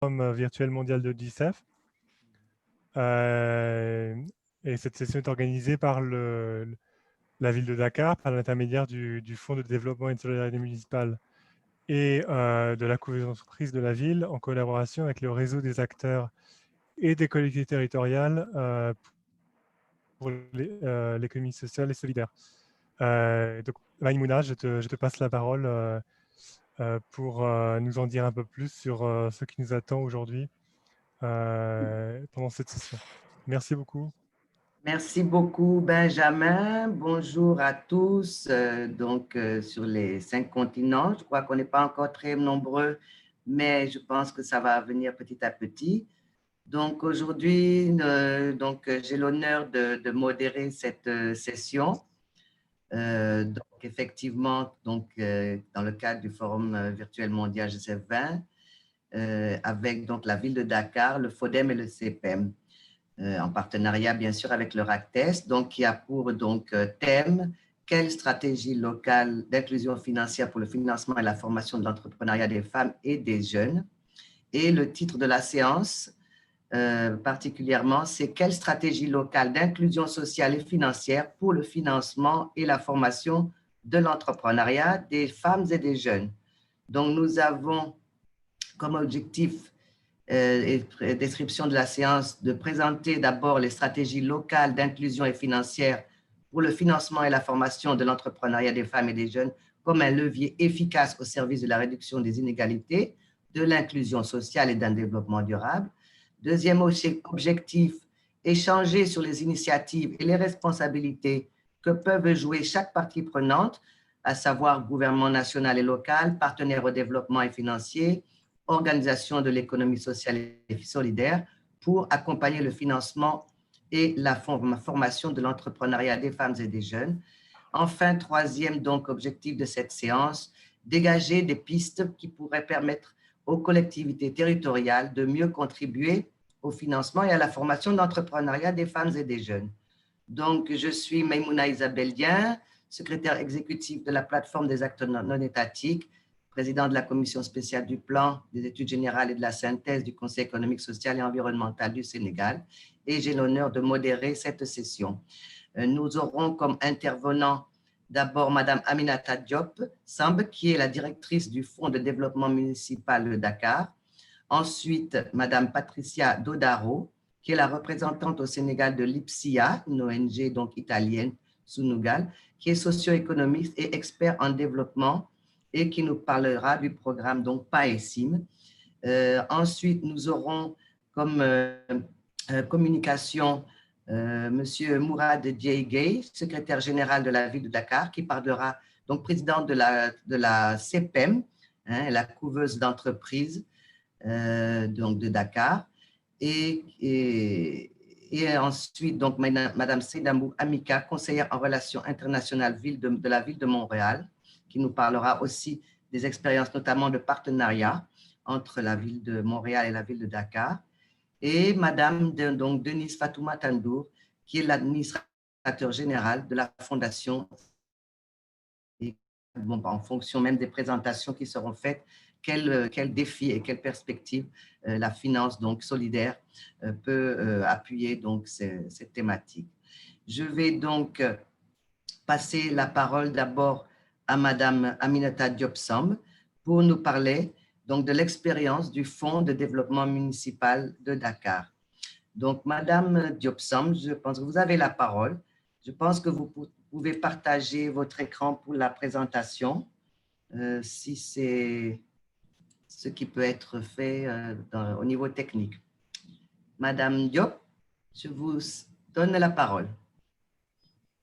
virtuel mondial de l'UNICEF. Et cette session est organisée par la ville de Dakar, par l'intermédiaire du Fonds de développement et de solidarité municipale et de la cohésion d'entreprise de la ville, en collaboration avec le réseau des acteurs et des collectivités territoriales pour l'économie sociale et solidaire. Donc, Maïmouna, je te passe la parole pour nous en dire un peu plus sur ce qui nous attend aujourd'hui pendant cette session. Merci beaucoup. Merci beaucoup, Benjamin. Bonjour à tous. Sur les 5 continents, je crois qu'on n'est pas encore très nombreux, mais je pense que ça va venir petit à petit. Donc, aujourd'hui, j'ai l'honneur de modérer cette session. Effectivement, dans le cadre du Forum virtuel mondial GCF20, avec donc la ville de Dakar, le FODEM et le CPEM. En partenariat bien sûr avec le RACTES, qui a pour thème quelle stratégie locale d'inclusion financière pour le financement et la formation de l'entrepreneuriat des femmes et des jeunes. Et le titre de la séance particulièrement, c'est quelle stratégie locale d'inclusion sociale et financière pour le financement et la formation de l'entrepreneuriat des femmes et des jeunes. Donc nous avons comme objectif et description de la séance, de présenter d'abord les stratégies locales d'inclusion et financière pour le financement et la formation de l'entrepreneuriat des femmes et des jeunes comme un levier efficace au service de la réduction des inégalités, de l'inclusion sociale et d'un développement durable. Deuxième objectif, échanger sur les initiatives et les responsabilités que peuvent jouer chaque partie prenante, à savoir gouvernement national et local, partenaires au développement et financier, organisation de l'économie sociale et solidaire pour accompagner le financement et la formation de l'entrepreneuriat des femmes et des jeunes. Enfin, troisième objectif de cette séance, dégager des pistes qui pourraient permettre aux collectivités territoriales de mieux contribuer au financement et à la formation de l'entrepreneuriat des femmes et des jeunes. Donc, je suis Maïmouna Isabellien, secrétaire exécutive de la plateforme des acteurs non étatiques, président de la commission spéciale du plan, des études générales et de la synthèse du Conseil économique, social et environnemental du Sénégal, et j'ai l'honneur de modérer cette session. Nous aurons comme intervenant d'abord Madame Aminata Diop Samb, qui est la directrice du Fonds de développement municipal de Dakar. Ensuite, Madame Patricia Dodaro, qui est la représentante au Sénégal de l'IPSIA, une ONG italienne, Sunugal, qui est socio-économiste et expert en développement et qui nous parlera du programme PAESIM. Ensuite, nous aurons comme communication Monsieur Mourad Diaye, secrétaire général de la ville de Dakar, qui parlera, président de la CPEM, la couveuse d'entreprise de Dakar. Et ensuite, Madame Seydamou Amika, conseillère en relations internationales de la ville de Montréal, qui nous parlera aussi des expériences notamment de partenariat entre la ville de Montréal et la ville de Dakar. Et Madame Denise Fatouma Tandour, qui est l'administrateur général de la Fondation. Et en fonction même des présentations qui seront faites, quel défi et quelle perspective la finance solidaire peut appuyer cette thématique. Je vais passer la parole d'abord à Madame Aminata Diop Samb pour nous parler de l'expérience du Fonds de développement municipal de Dakar. Donc, Madame Diop Samb, je pense que vous avez la parole. Je pense que vous pouvez partager votre écran pour la présentation, si c'est ce qui peut être fait au niveau technique. Madame Diop, je vous donne la parole.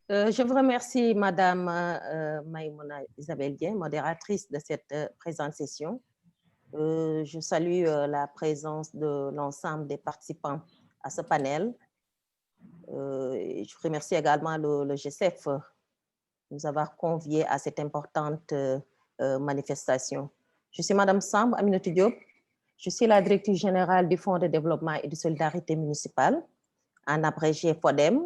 Je vous remercie, Madame Maïmouna Isabellien, modératrice de cette présente session. Je salue la présence de l'ensemble des participants à ce panel. Je remercie également le GCF de nous avoir conviés à cette importante manifestation. Je suis Madame Samb Aminata Diop. Je suis la directrice générale du Fonds de développement et de solidarité municipale, en abrégé FODEM.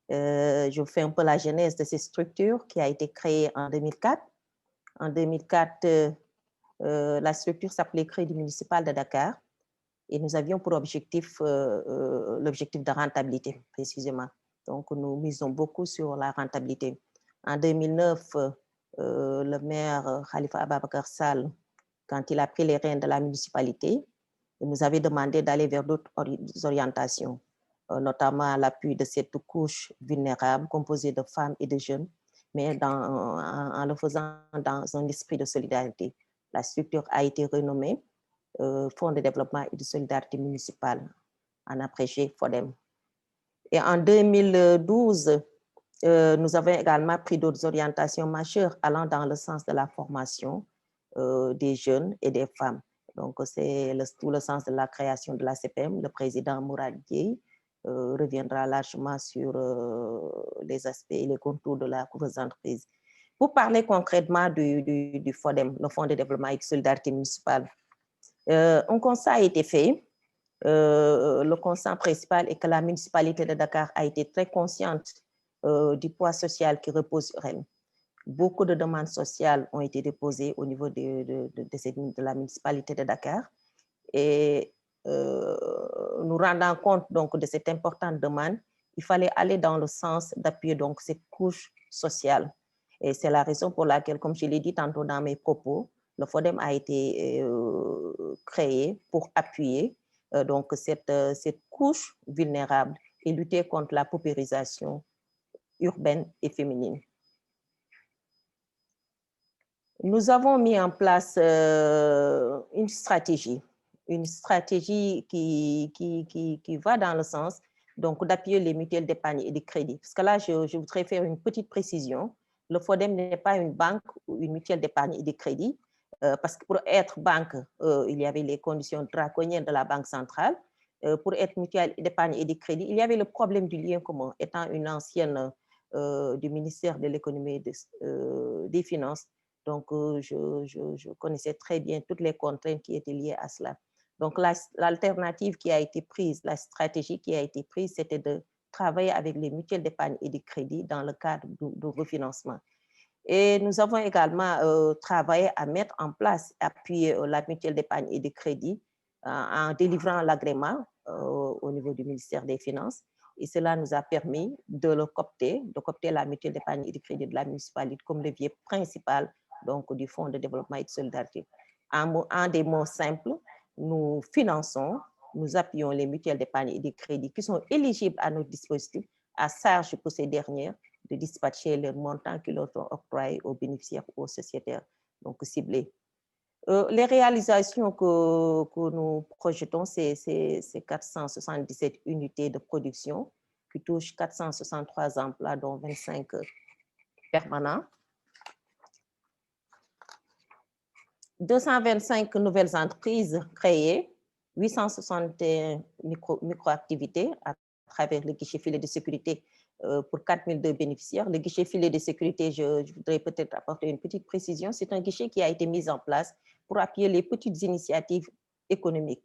Je vous fais un peu la genèse de cette structure qui a été créée en 2004. En 2004, la structure s'appelait Crédit municipal de Dakar. Et nous avions pour objectif l'objectif de rentabilité, précisément. Donc, nous misons beaucoup sur la rentabilité. En 2009, le maire Khalifa Ababakar Sall, quand il a pris les rênes de la municipalité, il nous avait demandé d'aller vers d'autres orientations, notamment à l'appui de cette couche vulnérable composée de femmes et de jeunes, mais en le faisant dans un esprit de solidarité. La structure a été renommée Fonds de développement et de solidarité municipale, en abrégé FODEM. Et en 2012, nous avons également pris d'autres orientations majeures allant dans le sens de la formation des jeunes et des femmes. Donc, c'est tout le sens de la création de la CPM. Le président Mourad Dieye reviendra largement sur les aspects et les contours de la gouvernance d'entreprise. Pour parler concrètement du FODEM, le Fonds de développement et de solidarité municipale, un constat a été fait. Le constat principal est que la municipalité de Dakar a été très consciente du poids social qui repose sur elle. Beaucoup de demandes sociales ont été déposées au niveau de la municipalité de Dakar. Et nous rendant compte donc de cette importante demande, il fallait aller dans le sens d'appuyer donc cette couche sociale. Et c'est la raison pour laquelle, comme je l'ai dit tantôt dans mes propos, le FODEM a été créé pour appuyer donc cette couche vulnérable et lutter contre la paupérisation urbaine et féminine. Nous avons mis en place une stratégie qui va dans le sens d'appuyer les mutuelles d'épargne et de crédit. Parce que là, je voudrais faire une petite précision. Le FODEM n'est pas une banque ou une mutuelle d'épargne et de crédit, parce que pour être banque, il y avait les conditions draconiennes de la Banque centrale. Pour être mutuelle d'épargne et de crédit, il y avait le problème du lien commun. Étant une ancienne du ministère de l'économie et des finances, donc je connaissais très bien toutes les contraintes qui étaient liées à cela. Donc l'alternative qui a été prise, la stratégie qui a été prise, c'était de travailler avec les mutuelles d'épargne et de crédit dans le cadre du refinancement. Et nous avons également travaillé à mettre en place, appuyer la mutuelle d'épargne et de crédit en délivrant l'agrément au niveau du ministère des Finances. Et cela nous a permis de coopter la mutuelle d'épargne et de crédit de la municipalité comme levier principal donc, du Fonds de développement et de solidarité. En des mots simples, nous finançons, nous appuyons les mutuelles d'épargne et de crédit qui sont éligibles à notre dispositif, à charge pour ces dernières de dispatcher les montants qui leur sont octroyés aux bénéficiaires ou aux sociétaires donc ciblés. Les réalisations que nous projetons, c'est 477 unités de production qui touchent 463 emplois, dont 25 permanents. 225 nouvelles entreprises créées, 861 micro-activités à travers le guichet filet de sécurité pour 4002 bénéficiaires. Le guichet filet de sécurité, je voudrais peut-être apporter une petite précision, c'est un guichet qui a été mis en place pour appuyer les petites initiatives économiques.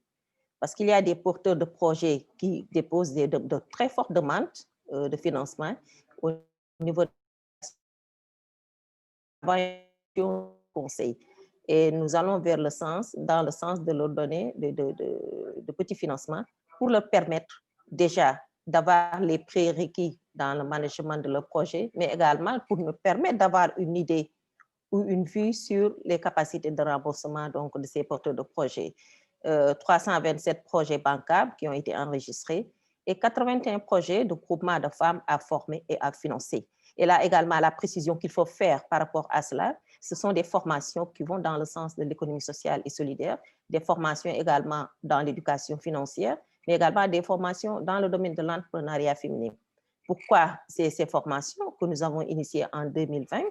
Parce qu'il y a des porteurs de projets qui déposent de très fortes demandes de financement au niveau de conseil. Et nous allons dans le sens de leur donner de petits financements pour leur permettre déjà d'avoir les prérequis dans le management de leur projet, mais également pour nous permettre d'avoir une idée ou une vue sur les capacités de remboursement donc, de ces porteurs de projets. 327 projets bancables qui ont été enregistrés et 81 projets de groupement de femmes à former et à financer. Et là également, la précision qu'il faut faire par rapport à cela, ce sont des formations qui vont dans le sens de l'économie sociale et solidaire, des formations également dans l'éducation financière, mais également des formations dans le domaine de l'entrepreneuriat féminin. Pourquoi ces formations que nous avons initiées en 2020?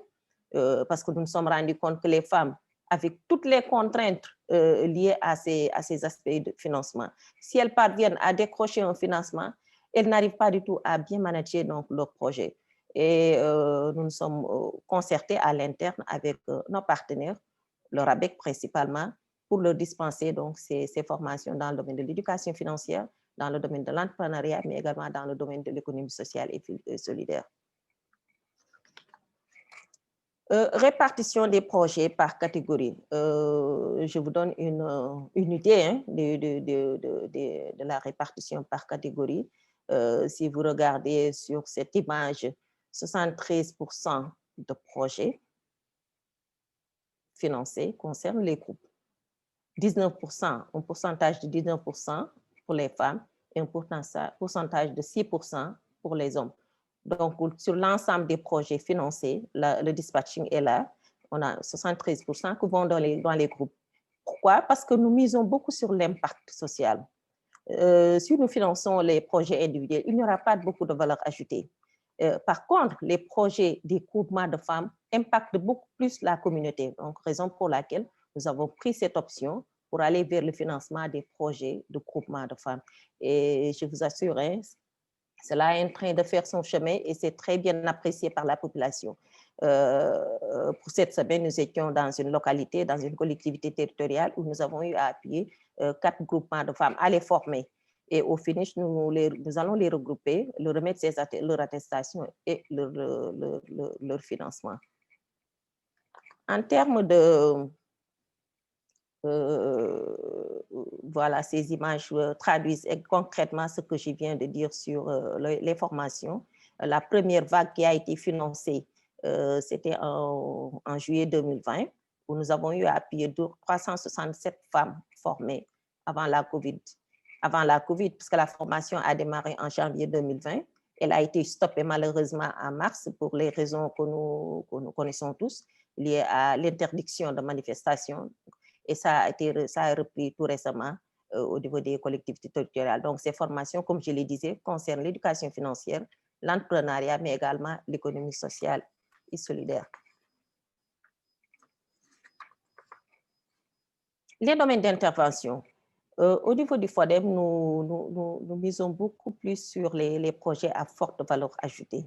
Parce que nous nous sommes rendus compte que les femmes, avec toutes les contraintes liées à ces aspects de financement, si elles parviennent à décrocher un financement, elles n'arrivent pas du tout à bien manager donc, leur projet. Et nous nous sommes concertés à l'interne avec nos partenaires, le RABEC principalement, pour leur dispenser donc, ces formations dans le domaine de l'éducation financière, dans le domaine de l'entrepreneuriat, mais également dans le domaine de l'économie sociale et solidaire. Répartition des projets par catégorie. Je vous donne une idée hein, de la répartition par catégorie. Si vous regardez sur cette image, 73% de projets financés concernent les groupes. 19%, un pourcentage de 19% pour les femmes et un pourcentage de 6% pour les hommes. Donc, sur l'ensemble des projets financés, le dispatching est là. On a 73% qui vont dans les groupes. Pourquoi? Parce que nous misons beaucoup sur l'impact social. Si nous finançons les projets individuels, il n'y aura pas beaucoup de valeur ajoutée. Par contre, les projets des groupements de femmes impactent beaucoup plus la communauté. Donc, raison pour laquelle nous avons pris cette option pour aller vers le financement des projets de groupement de femmes. Et je vous assure, hein, cela est en train de faire son chemin et c'est très bien apprécié par la population. Pour cette semaine, nous étions dans une localité, dans une collectivité territoriale où nous avons eu à appuyer 4 groupements de femmes, à les former. Et au finish, nous allons les regrouper, leur remettre leur attestation et leur financement. En termes de... voilà, ces images traduisent concrètement ce que je viens de dire sur les formations. La première vague qui a été financée, c'était en juillet 2020, où nous avons eu à appuyer 367 femmes formées avant la COVID. Avant la COVID, puisque la formation a démarré en janvier 2020. Elle a été stoppée malheureusement en mars pour les raisons que nous connaissons tous, liées à l'interdiction de manifestation. Et ça a repris tout récemment au niveau des collectivités territoriales. Donc, ces formations, comme je le disais, concernent l'éducation financière, l'entrepreneuriat, mais également l'économie sociale et solidaire. Les domaines d'intervention. Au niveau du FODEM, nous misons beaucoup plus sur les projets à forte valeur ajoutée.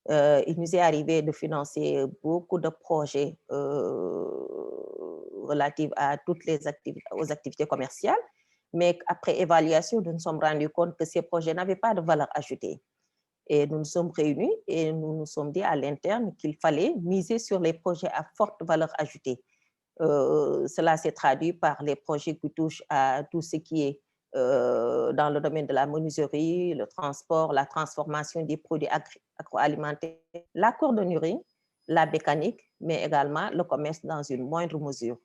Il nous est arrivé de financer beaucoup de projets relatifs à toutes les activités commerciales, mais après évaluation, nous nous sommes rendus compte que ces projets n'avaient pas de valeur ajoutée. Et nous nous sommes réunis et nous nous sommes dit à l'interne qu'il fallait miser sur les projets à forte valeur ajoutée. Cela s'est traduit par les projets qui touchent à tout ce qui est dans le domaine de la menuiserie, le transport, la transformation des produits agroalimentaires, la cordonnerie, la mécanique, mais également le commerce dans une moindre mesure,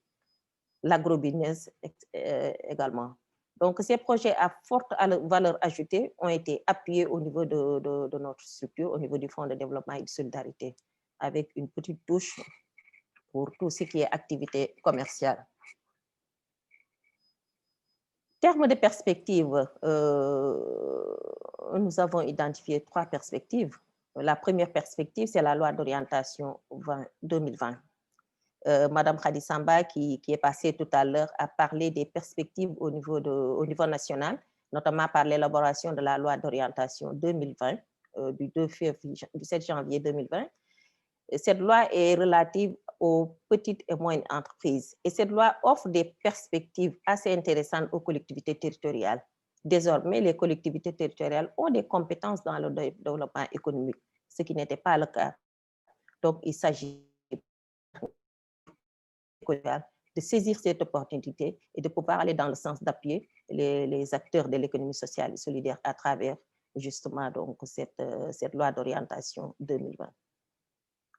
l'agrobusiness également. Donc, ces projets à forte valeur ajoutée ont été appuyés au niveau de notre structure, au niveau du Fonds de développement et de solidarité, avec une petite touche pour tout ce qui est activité commerciale. En termes de perspectives, nous avons identifié 3 perspectives. La première perspective, c'est la loi d'orientation 2020. Madame Khady Samba, qui est passée tout à l'heure, a parlé des perspectives au niveau national, notamment par l'élaboration de la loi d'orientation 2020, du 7 janvier 2020. Cette loi est relative aux petites et moyennes entreprises. Et cette loi offre des perspectives assez intéressantes aux collectivités territoriales. Désormais, les collectivités territoriales ont des compétences dans le développement économique, ce qui n'était pas le cas. Donc, il s'agit de saisir cette opportunité et de pouvoir aller dans le sens d'appuyer les acteurs de l'économie sociale et solidaire à travers justement donc, cette loi d'orientation 2020.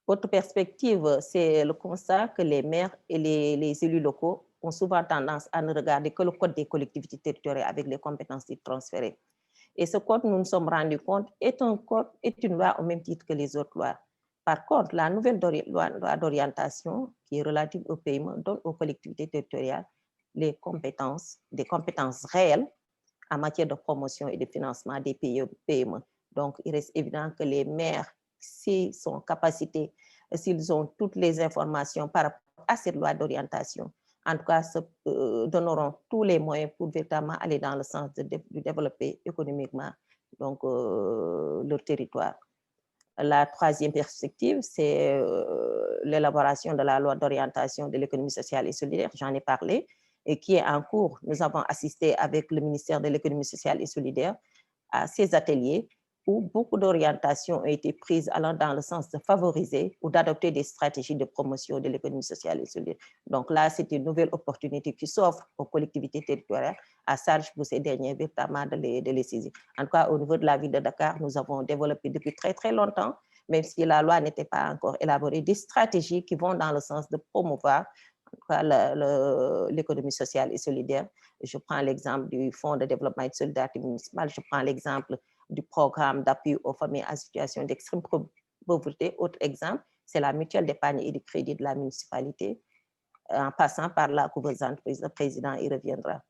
Autre perspective, c'est le constat que les maires et les élus locaux ont souvent tendance à ne regarder que le code des collectivités territoriales avec les compétences transférées. Et ce code, nous nous sommes rendus compte, est une loi au même titre que les autres lois. Par contre, la nouvelle loi d'orientation, qui est relative au paiement, donne aux collectivités territoriales des compétences réelles en matière de promotion et de financement des PME. Donc, il reste évident que les maires, s'ils sont en capacité, s'ils ont toutes les informations par rapport à cette loi d'orientation, en tout cas, se donneront tous les moyens pour véritablement aller dans le sens de développer économiquement donc, leur territoire. La troisième perspective, c'est l'élaboration de la loi d'orientation de l'économie sociale et solidaire, j'en ai parlé, et qui est en cours. Nous avons assisté avec le ministère de l'économie sociale et solidaire à ces ateliers coup, beaucoup d'orientations ont été prises allant dans le sens de favoriser ou d'adopter des stratégies de promotion de l'économie sociale et solidaire. Donc là, c'est une nouvelle opportunité qui s'offre aux collectivités territoriales, à charge pour ces derniers véritablement de les saisir. En tout cas, au niveau de la ville de Dakar, nous avons développé depuis très, très longtemps, même si la loi n'était pas encore élaborée, des stratégies qui vont dans le sens de promouvoir l'économie sociale et solidaire. Je prends l'exemple du Fonds de développement et de solidarité municipale, je prends l'exemple du programme d'appui aux familles en situation d'extrême pauvreté. Autre exemple, c'est la mutuelle d'épargne et de crédit de la municipalité, en passant par la couveuse entreprise. Le président y reviendra.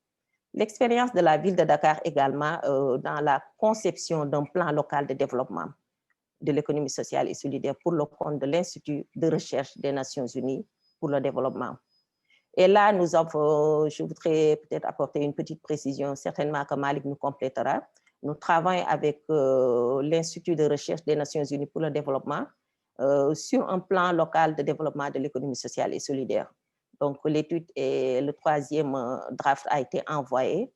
L'expérience de la ville de Dakar également dans la conception d'un plan local de développement de l'économie sociale et solidaire pour le compte de l'Institut de recherche des Nations Unies pour le développement. Et là, nous avons, je voudrais peut-être apporter une petite précision, certainement que Malik nous complétera. Nous travaillons avec l'Institut de recherche des Nations Unies pour le développement sur un plan local de développement de l'économie sociale et solidaire. Donc, l'étude et le troisième draft a été envoyé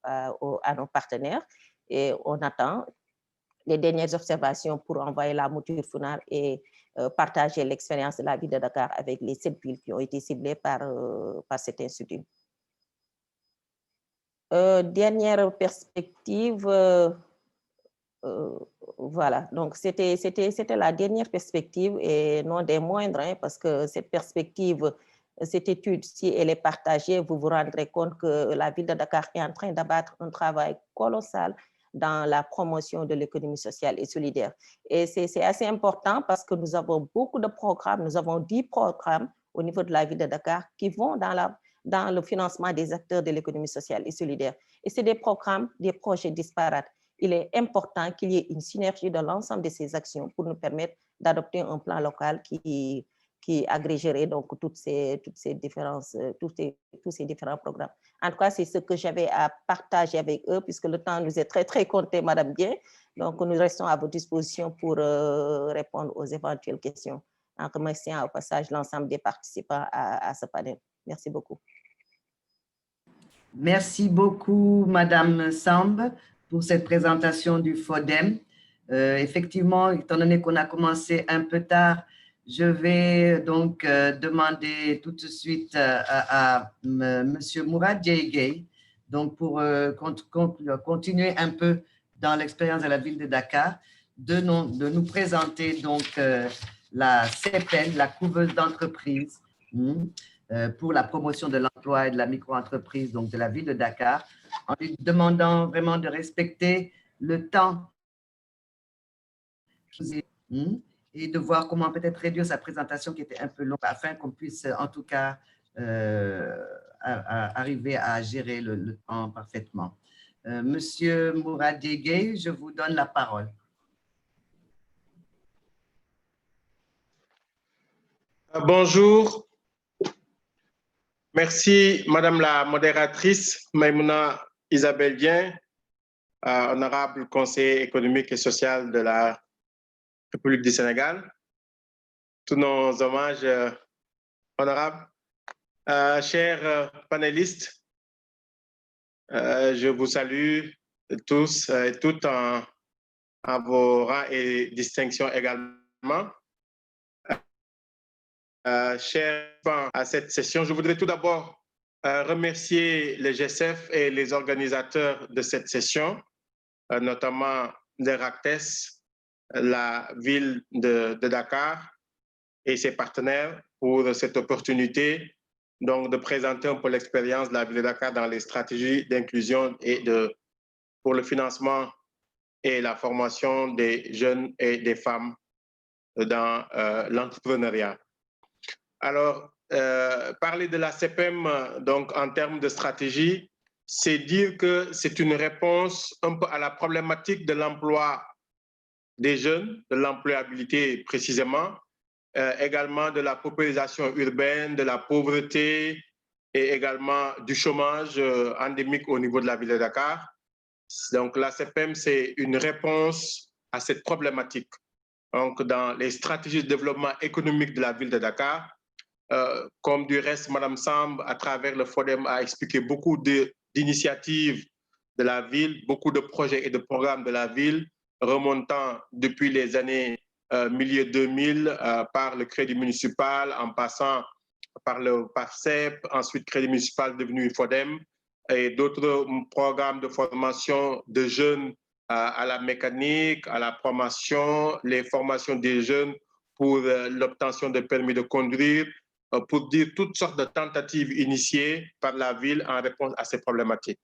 à nos partenaires et on attend les dernières observations pour envoyer la mouture finale et partager l'expérience de la ville de Dakar avec les 7 villes qui ont été ciblées par cet institut. Dernière perspective, voilà, donc c'était la dernière perspective et non des moindres, hein, parce que cette perspective, cette étude, si elle est partagée, vous vous rendrez compte que la ville de Dakar est en train d'abattre un travail colossal dans la promotion de l'économie sociale et solidaire. Et c'est assez important parce que nous avons beaucoup de programmes, nous avons 10 programmes au niveau de la ville de Dakar qui vont dans le financement des acteurs de l'économie sociale et solidaire. Et c'est des programmes, des projets disparates. Il est important qu'il y ait une synergie de l'ensemble de ces actions pour nous permettre d'adopter un plan local qui agrégerait donc toutes ces différences, tous ces différents programmes. En tout cas, c'est ce que j'avais à partager avec eux, puisque le temps nous est très, très compté, Madame Bien. Donc, nous restons à votre disposition pour répondre aux éventuelles questions, en remerciant au passage l'ensemble des participants à ce panel. Merci beaucoup. Merci beaucoup, Madame Samb, pour cette présentation du FODEM. Effectivement, étant donné qu'on a commencé un peu tard, je vais donc demander tout de suite à M. Mourad Djeigay, donc pour continuer un peu dans l'expérience de la ville de Dakar, de nous présenter donc la CEPEN, la couveuse d'entreprise, pour la promotion de l'emploi et de la micro-entreprise donc de la ville de Dakar, en lui demandant vraiment de respecter le temps et de voir comment peut-être réduire sa présentation qui était un peu longue afin qu'on puisse en tout cas arriver à gérer le temps parfaitement. Monsieur Mourad Djeigay, je vous donne la parole. Bonjour. Merci, Madame la modératrice, Maïmouna Isabelle Dien, honorable conseiller économique et social de la République du Sénégal. Tous nos hommages honorables. Chers panélistes, je vous salue tous et toutes en vos rangs et distinctions également. Chers à cette session, je voudrais tout d'abord remercier le GSF et les organisateurs de cette session, notamment le RACTES, la ville de Dakar et ses partenaires pour cette opportunité donc, de présenter un peu l'expérience de la ville de Dakar dans les stratégies d'inclusion et pour le financement et la formation des jeunes et des femmes dans l'entrepreneuriat. Alors, parler de la CEPEM donc, en termes de stratégie, c'est dire que c'est une réponse un peu à la problématique de l'emploi des jeunes, de l'employabilité précisément, également de la paupérisation urbaine, de la pauvreté et également du chômage endémique au niveau de la ville de Dakar. Donc la CEPEM, c'est une réponse à cette problématique. Donc dans les stratégies de développement économique de la ville de Dakar, comme du reste, Madame Samb, à travers le FODEM, a expliqué beaucoup d'initiatives de la ville, beaucoup de projets et de programmes de la ville remontant depuis les années milieu 2000 par le crédit municipal, en passant par le PAFCEP, ensuite crédit municipal devenu FODEM, et d'autres programmes de formation de jeunes à la mécanique, à la formation, les formations des jeunes pour l'obtention de permis de conduire, pour dire toutes sortes de tentatives initiées par la ville en réponse à ces problématiques.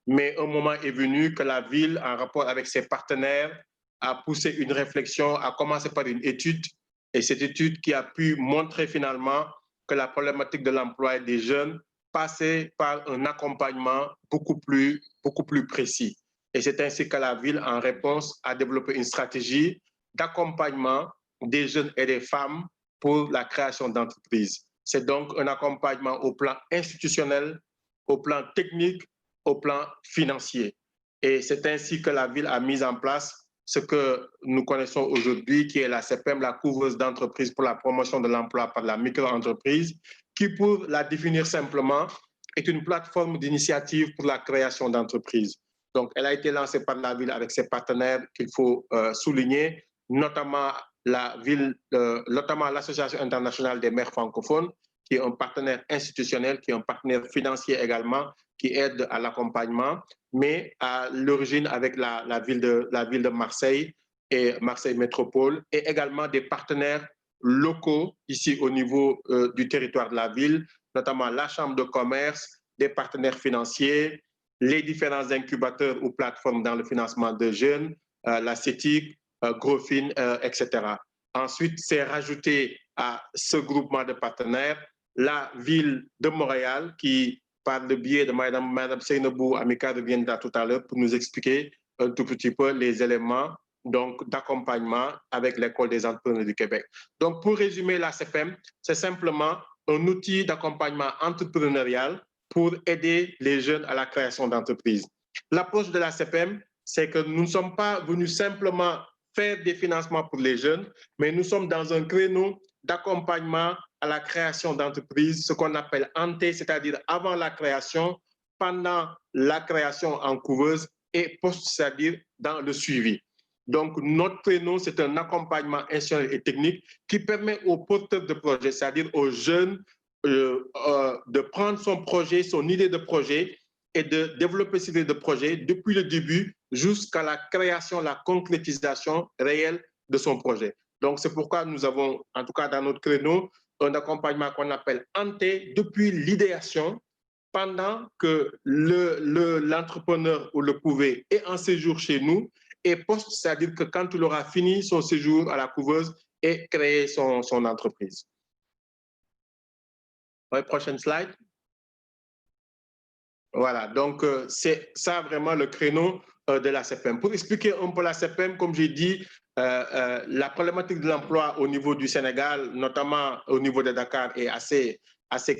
Mais un moment est venu que la ville, en rapport avec ses partenaires, a poussé une réflexion, a commencé par une étude, et cette étude qui a pu montrer finalement que la problématique de l'emploi des jeunes passait par un accompagnement beaucoup plus précis. Et c'est ainsi que la ville, en réponse, a développé une stratégie d'accompagnement des jeunes et des femmes pour la création d'entreprises. C'est donc un accompagnement au plan institutionnel, au plan technique, au plan financier. Et c'est ainsi que la ville a mis en place ce que nous connaissons aujourd'hui, qui est la CPEM, la couveuse d'entreprise pour la promotion de l'emploi par la micro-entreprise, qui, pour la définir simplement, est une plateforme d'initiative pour la création d'entreprises. Donc, elle a été lancée par la ville avec ses partenaires qu'il faut souligner, notamment l'Association internationale des maires francophones, qui est un partenaire institutionnel, qui est un partenaire financier également, qui aide à l'accompagnement, mais à l'origine avec la ville de Marseille et Marseille Métropole, et également des partenaires locaux ici au niveau du territoire de la ville, notamment la Chambre de commerce, des partenaires financiers, les différents incubateurs ou plateformes dans le financement de jeunes, la CETIC, Grofin, etc. Ensuite, c'est rajouté à ce groupement de partenaires la ville de Montréal qui, par le biais de Mme Seynabou Amika, reviendra tout à l'heure pour nous expliquer un tout petit peu les éléments d'accompagnement avec l'École des entrepreneurs du Québec. Donc, pour résumer, la CPEM, c'est simplement un outil d'accompagnement entrepreneurial pour aider les jeunes à la création d'entreprises. L'approche de la CPEM, c'est que nous ne sommes pas venus simplement faire des financements pour les jeunes, mais nous sommes dans un créneau d'accompagnement à la création d'entreprises, ce qu'on appelle ante, c'est-à-dire avant la création, pendant la création en couveuse et post, c'est-à-dire dans le suivi. Donc, notre créneau, c'est un accompagnement institutionnel et technique qui permet aux porteurs de projets, c'est-à-dire aux jeunes, de prendre son projet, son idée de projet et de développer cette idée de projet depuis le début jusqu'à la création, la concrétisation réelle de son projet. Donc, c'est pourquoi nous avons, en tout cas dans notre créneau, un accompagnement qu'on appelle ante depuis l'idéation, pendant que l'entrepreneur ou le couvé est en séjour chez nous, et post, c'est-à-dire que quand il aura fini son séjour à la couveuse et créé son entreprise. Ouais, prochaine slide. Voilà, donc c'est ça vraiment le créneau de la CPEM. Pour expliquer un peu la CPEM, comme j'ai dit, la problématique de l'emploi au niveau du Sénégal, notamment au niveau de Dakar, est assez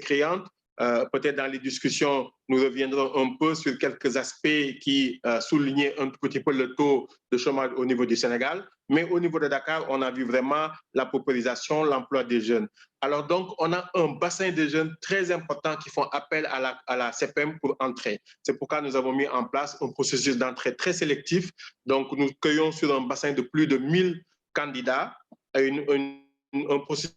criante. Peut-être dans les discussions, nous reviendrons un peu sur quelques aspects qui soulignaient un petit peu le taux de chômage au niveau du Sénégal. Mais au niveau de Dakar, on a vu vraiment la paupérisation, l'emploi des jeunes. Alors donc, on a un bassin de jeunes très important qui font appel à la CPEM pour entrer. C'est pourquoi nous avons mis en place un processus d'entrée très sélectif. Donc, nous cueillons sur un bassin de plus de 1000 candidats, un processus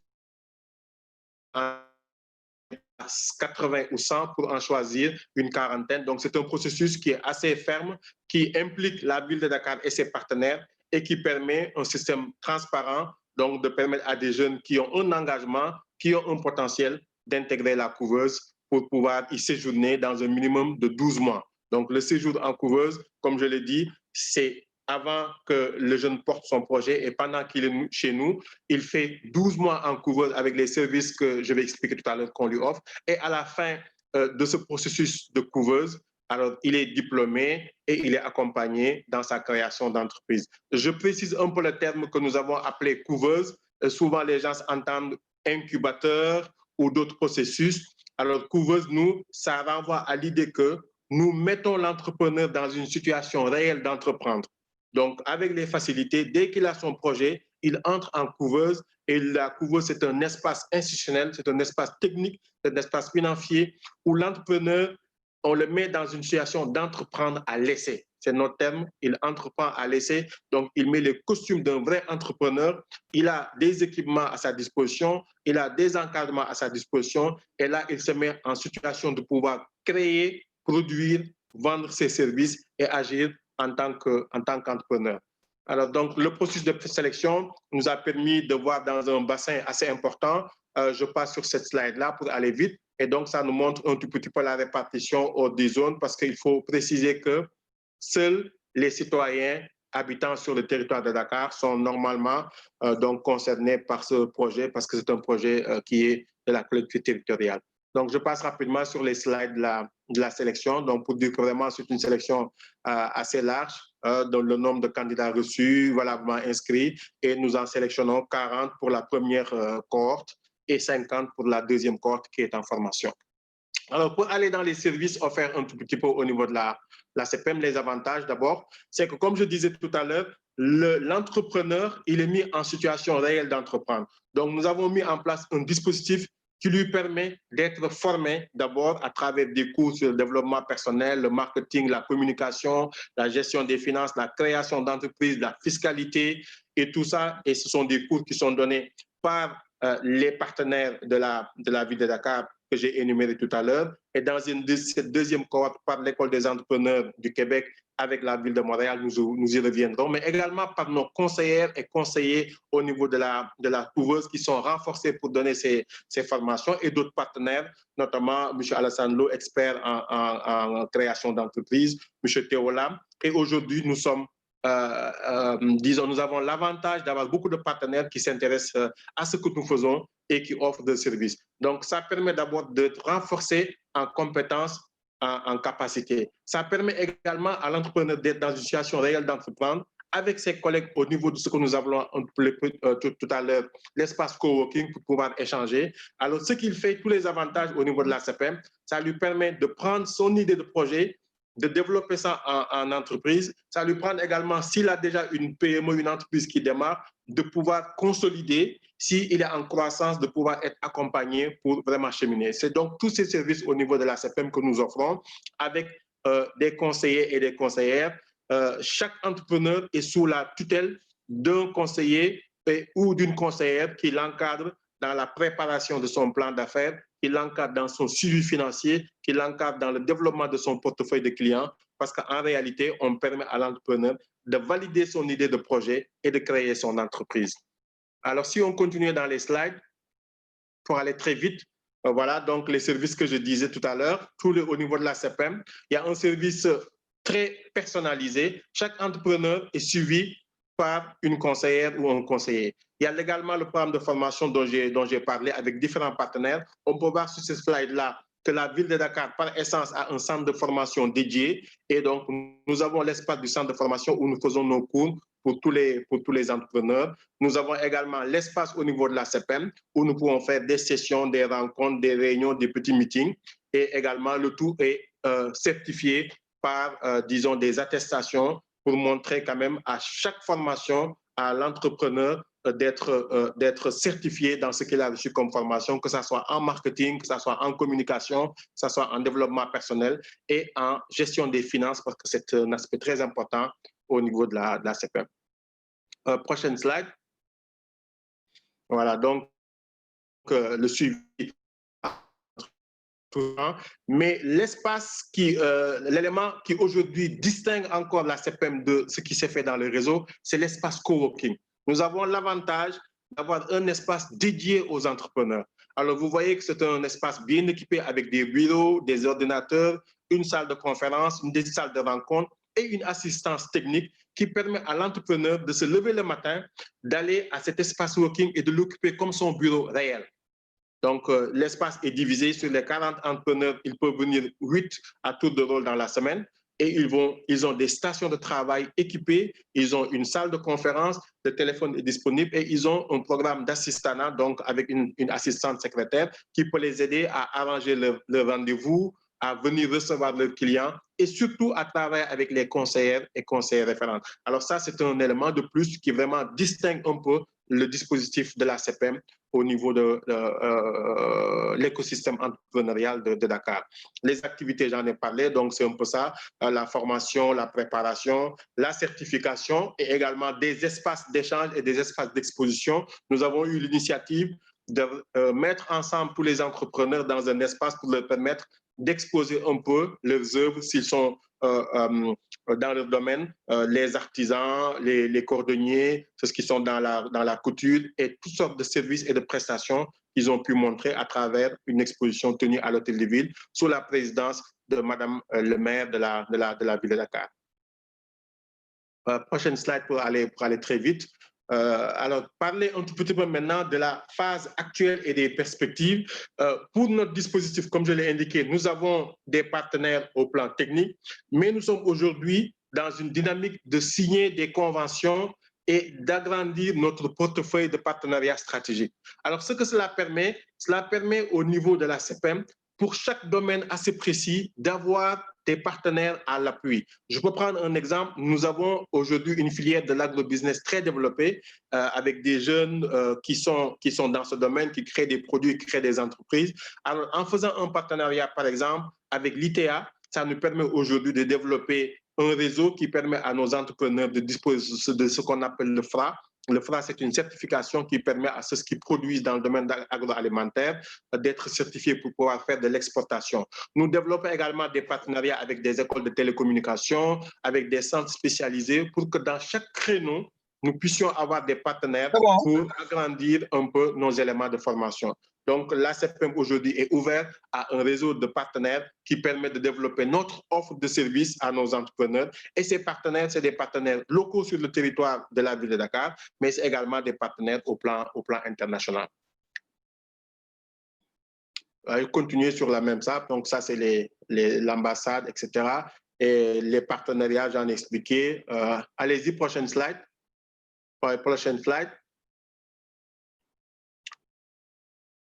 80 ou 100 pour en choisir une quarantaine. Donc, c'est un processus qui est assez ferme, qui implique la ville de Dakar et ses partenaires et qui permet un système transparent, donc de permettre à des jeunes qui ont un engagement, qui ont un potentiel d'intégrer la couveuse pour pouvoir y séjourner dans un minimum de 12 mois. Donc, le séjour en couveuse, comme je l'ai dit, c'est avant que le jeune porte son projet et pendant qu'il est chez nous, il fait 12 mois en couveuse avec les services que je vais expliquer tout à l'heure qu'on lui offre. Et à la fin de ce processus de couveuse, alors il est diplômé et il est accompagné dans sa création d'entreprise. Je précise un peu le terme que nous avons appelé couveuse. Souvent, les gens entendent incubateur ou d'autres processus. Alors, couveuse, nous, ça renvoie à l'idée que nous mettons l'entrepreneur dans une situation réelle d'entreprendre. Donc, avec les facilités, dès qu'il a son projet, il entre en couveuse et la couveuse, c'est un espace institutionnel, c'est un espace technique, c'est un espace financier où l'entrepreneur on le met dans une situation d'entreprendre à l'essai. C'est notre terme, il entreprend à l'essai, donc il met les costumes d'un vrai entrepreneur, il a des équipements à sa disposition, il a des encadrements à sa disposition, et là, il se met en situation de pouvoir créer, produire, vendre ses services et agir en tant qu'entrepreneur. Alors, donc, le processus de sélection nous a permis de voir dans un bassin assez important. Je passe sur cette slide-là pour aller vite. Et donc, ça nous montre un tout petit peu la répartition des zones parce qu'il faut préciser que seuls les citoyens habitant sur le territoire de Dakar sont normalement donc concernés par ce projet parce que c'est un projet qui est de la collectivité territoriale. Donc, je passe rapidement sur les slides de la sélection. Donc, pour dire que vraiment, c'est une sélection assez large, dans le nombre de candidats reçus, valablement inscrits, et nous en sélectionnons 40 pour la première cohorte et 50 pour la deuxième cohorte qui est en formation. Alors, pour aller dans les services offerts un tout petit peu au niveau de la CPM, les avantages d'abord, c'est que comme je disais tout à l'heure, l'entrepreneur, il est mis en situation réelle d'entreprendre. Donc, nous avons mis en place un dispositif qui lui permet d'être formé d'abord à travers des cours sur le développement personnel, le marketing, la communication, la gestion des finances, la création d'entreprises, la fiscalité et tout ça. Et ce sont des cours qui sont donnés par les partenaires de la ville de Dakar que j'ai énuméré tout à l'heure, et dans cette deuxième cohorte par l'École des entrepreneurs du Québec avec la ville de Montréal, nous y reviendrons, mais également par nos conseillères et conseillers au niveau de la couveuse qui sont renforcés pour donner ces formations, et d'autres partenaires, notamment M. Alassane Lo, expert en création d'entreprises, M. Théo Lam, et aujourd'hui nous sommes disons, nous avons l'avantage d'avoir beaucoup de partenaires qui s'intéressent à ce que nous faisons et qui offrent des services. Donc, ça permet d'abord de renforcer en compétences, en capacité. Ça permet également à l'entrepreneur d'être dans une situation réelle d'entreprendre avec ses collègues au niveau de ce que nous appelons tout à l'heure l'espace coworking pour pouvoir échanger. Alors, ce qu'il fait, tous les avantages au niveau de la CPM, ça lui permet de prendre son idée de projet, de développer ça en entreprise. Ça lui prend également, s'il a déjà une PME, une entreprise qui démarre, de pouvoir consolider, s'il est en croissance, de pouvoir être accompagné pour vraiment cheminer. C'est donc tous ces services au niveau de la CPM que nous offrons avec des conseillers et des conseillères. Chaque entrepreneur est sous la tutelle d'un conseiller ou d'une conseillère qui l'encadre dans la préparation de son plan d'affaires, qui l'encadre dans son suivi financier, qui l'encadre dans le développement de son portefeuille de clients, parce qu'en réalité, on permet à l'entrepreneur de valider son idée de projet et de créer son entreprise. Alors, si on continue dans les slides, pour aller très vite, voilà donc les services que je disais tout à l'heure, au niveau de la CPM, il y a un service très personnalisé. Chaque entrepreneur est suivi par une conseillère ou un conseiller. Il y a également le programme de formation dont j'ai parlé avec différents partenaires. On peut voir sur ce slide-là que la ville de Dakar, par essence, a un centre de formation dédié. Et donc, nous avons l'espace du centre de formation où nous faisons nos cours pour tous les entrepreneurs. Nous avons également l'espace au niveau de la CPM où nous pouvons faire des sessions, des rencontres, des réunions, des petits meetings. Et également, le tout est certifié par, disons, des attestations pour montrer quand même à chaque formation à l'entrepreneur d'être certifié dans ce qu'il a reçu comme formation, que ce soit en marketing, que ce soit en communication, que ce soit en développement personnel et en gestion des finances, parce que c'est un aspect très important au niveau de la CPM. Prochaine slide. Voilà, donc le suivi. Mais l'espace l'élément qui aujourd'hui distingue encore la CPM de ce qui s'est fait dans le réseau, c'est l'espace coworking. Nous avons l'avantage d'avoir un espace dédié aux entrepreneurs. Alors, vous voyez que c'est un espace bien équipé avec des bureaux, des ordinateurs, une salle de conférence, une salle de rencontre et une assistance technique qui permet à l'entrepreneur de se lever le matin, d'aller à cet espace coworking et de l'occuper comme son bureau réel. Donc, l'espace est divisé sur les 40 entrepreneurs. Ils peuvent venir 8 à tour de rôle dans la semaine et ils ont des stations de travail équipées, ils ont une salle de conférence, le téléphone est disponible et ils ont un programme d'assistanat, donc avec une assistante secrétaire qui peut les aider à arranger le rendez-vous, à venir recevoir leurs clients et surtout à travailler avec les conseillères et conseillers référents. Alors ça, c'est un élément de plus qui vraiment distingue un peu le dispositif de la CPM au niveau de l'écosystème entrepreneurial de Dakar. Les activités, j'en ai parlé, donc c'est un peu ça, la formation, la préparation, la certification et également des espaces d'échange et des espaces d'exposition. Nous avons eu l'initiative de mettre ensemble tous les entrepreneurs dans un espace pour leur permettre d'exposer un peu leurs œuvres s'ils sont dans leur domaine, les artisans, les cordonniers, ceux qui sont dans la couture et toutes sortes de services et de prestations qu'ils ont pu montrer à travers une exposition tenue à l'Hôtel de Ville sous la présidence de Madame le maire de la ville de Dakar. Prochaine slide pour aller très vite. Alors, parler un tout petit peu maintenant de la phase actuelle et des perspectives. Pour notre dispositif, comme je l'ai indiqué, nous avons des partenaires au plan technique, mais nous sommes aujourd'hui dans une dynamique de signer des conventions et d'agrandir notre portefeuille de partenariats stratégiques. Alors, ce que cela permet au niveau de la CPM, pour chaque domaine assez précis, d'avoir des partenaires à l'appui. Je peux prendre un exemple. Nous avons aujourd'hui une filière de l'agrobusiness très développée avec des jeunes qui sont dans ce domaine, qui créent des produits, qui créent des entreprises. Alors, en faisant un partenariat, par exemple, avec l'ITA, ça nous permet aujourd'hui de développer un réseau qui permet à nos entrepreneurs de disposer de ce qu'on appelle le FRA. Le FRA, c'est une certification qui permet à ceux qui produisent dans le domaine agroalimentaire d'être certifiés pour pouvoir faire de l'exportation. Nous développons également des partenariats avec des écoles de télécommunications, avec des centres spécialisés pour que dans chaque créneau, nous puissions avoir des partenaires pour agrandir un peu nos éléments de formation. Donc, la CPM aujourd'hui est ouverte à un réseau de partenaires qui permet de développer notre offre de services à nos entrepreneurs. Et ces partenaires, c'est des partenaires locaux sur le territoire de la ville de Dakar, mais c'est également des partenaires au plan international. Continuer sur la même salle. Donc, ça, c'est l'ambassade, etc. Et les partenariats, j'en ai expliqué. Allez-y, prochaine slide. Prochaine slide.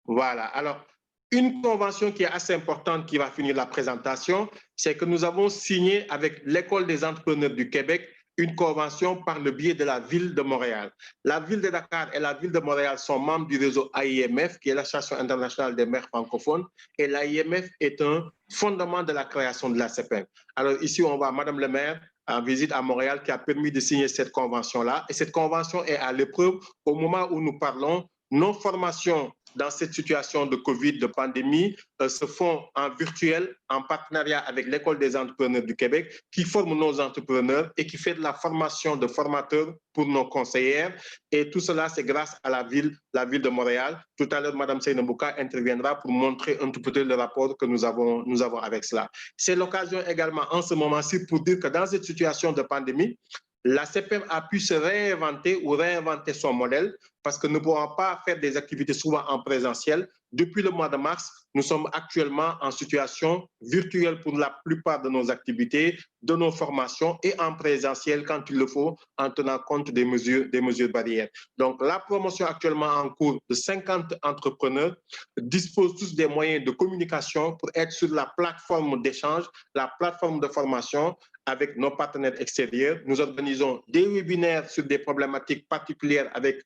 Voilà. Alors, une convention qui est assez importante qui va finir la présentation, c'est que nous avons signé avec l'École des entrepreneurs du Québec une convention par le biais de la ville de Montréal. La ville de Dakar et la ville de Montréal sont membres du réseau AIMF, qui est l'Association internationale des maires francophones, et l'AIMF est un fondement de la création de la CPM. Alors ici, on voit Madame le maire en visite à Montréal qui a permis de signer cette convention-là. Et cette convention est à l'épreuve au moment où nous parlons. Nos formations dans cette situation de Covid, de pandémie, se font en virtuel, en partenariat avec l'École des entrepreneurs du Québec, qui forme nos entrepreneurs et qui fait de la formation de formateurs pour nos conseillères. Et tout cela, c'est grâce à la ville de Montréal. Tout à l'heure, Mme Seynabouka interviendra pour montrer un tout petit peu le rapport que nous avons avec cela. C'est l'occasion également en ce moment-ci pour dire que dans cette situation de pandémie, la CPM a pu se réinventer ou réinventer son modèle parce que nous ne pouvons pas faire des activités souvent en présentiel. Depuis le mois de mars, nous sommes actuellement en situation virtuelle pour la plupart de nos activités, de nos formations et en présentiel quand il le faut, en tenant compte des mesures barrières. Donc, la promotion actuellement en cours de 50 entrepreneurs dispose tous des moyens de communication pour être sur la plateforme d'échange, la plateforme de formation, avec nos partenaires extérieurs. Nous organisons des webinaires sur des problématiques particulières avec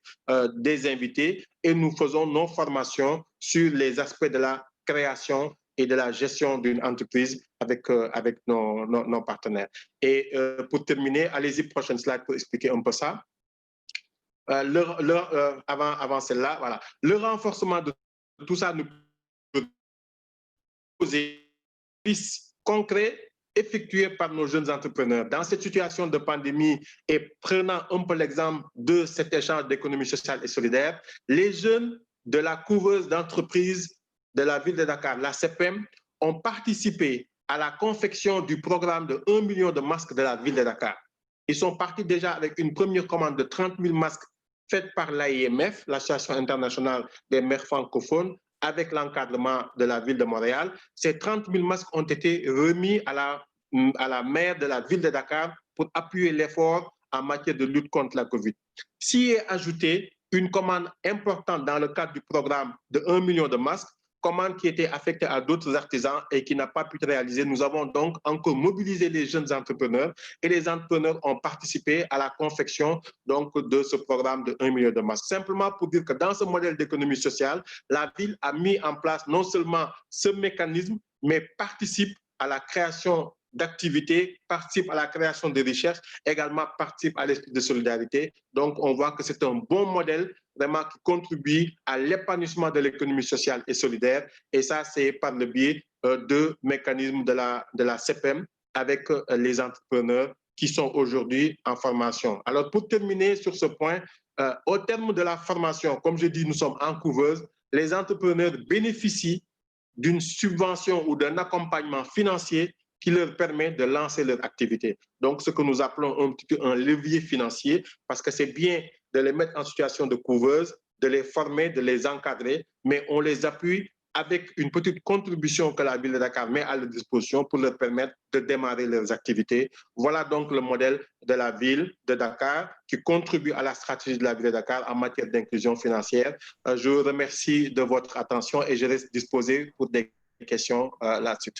des invités et nous faisons nos formations sur les aspects de la création et de la gestion d'une entreprise avec nos partenaires. Et pour terminer, allez-y, prochaine slide pour expliquer un peu ça. Avant celle-là, voilà. Le renforcement de tout ça nous pose des services concrets effectués par nos jeunes entrepreneurs. Dans cette situation de pandémie et prenant un peu l'exemple de cet échange d'économie sociale et solidaire, les jeunes de la couveuse d'entreprise de la ville de Dakar, la CPM, ont participé à la confection du programme de 1 million de masques de la ville de Dakar. Ils sont partis déjà avec une première commande de 30 000 masques faite par l'AIMF, l'Association internationale des maires francophones, avec l'encadrement de la ville de Montréal. Ces 30 000 masques ont été remis à la maire de la ville de Dakar pour appuyer l'effort en matière de lutte contre la COVID. S'y est ajouté une commande importante dans le cadre du programme de 1 million de masques, commande qui était affectée à d'autres artisans et qui n'a pas pu être réalisée. Nous avons donc encore mobilisé les jeunes entrepreneurs et les entrepreneurs ont participé à la confection donc, de ce programme de 1 million de masques. Simplement pour dire que dans ce modèle d'économie sociale, la ville a mis en place non seulement ce mécanisme, mais participe à la création d'activités, participe à la création de richesses, également participe à l'esprit de solidarité. Donc, on voit que c'est un bon modèle vraiment qui contribue à l'épanouissement de l'économie sociale et solidaire. Et ça, c'est par le biais de mécanismes de la CPM avec les entrepreneurs qui sont aujourd'hui en formation. Alors, pour terminer sur ce point, au terme de la formation, comme je dis, nous sommes en couveuse, les entrepreneurs bénéficient d'une subvention ou d'un accompagnement financier qui leur permet de lancer leur activité. Donc, ce que nous appelons un petit peu un levier financier, parce que c'est bien de les mettre en situation de couveuse, de les former, de les encadrer, mais on les appuie avec une petite contribution que la ville de Dakar met à leur disposition pour leur permettre de démarrer leurs activités. Voilà donc le modèle de la ville de Dakar qui contribue à la stratégie de la ville de Dakar en matière d'inclusion financière. Je vous remercie de votre attention et je reste disposé pour des questions là-dessus.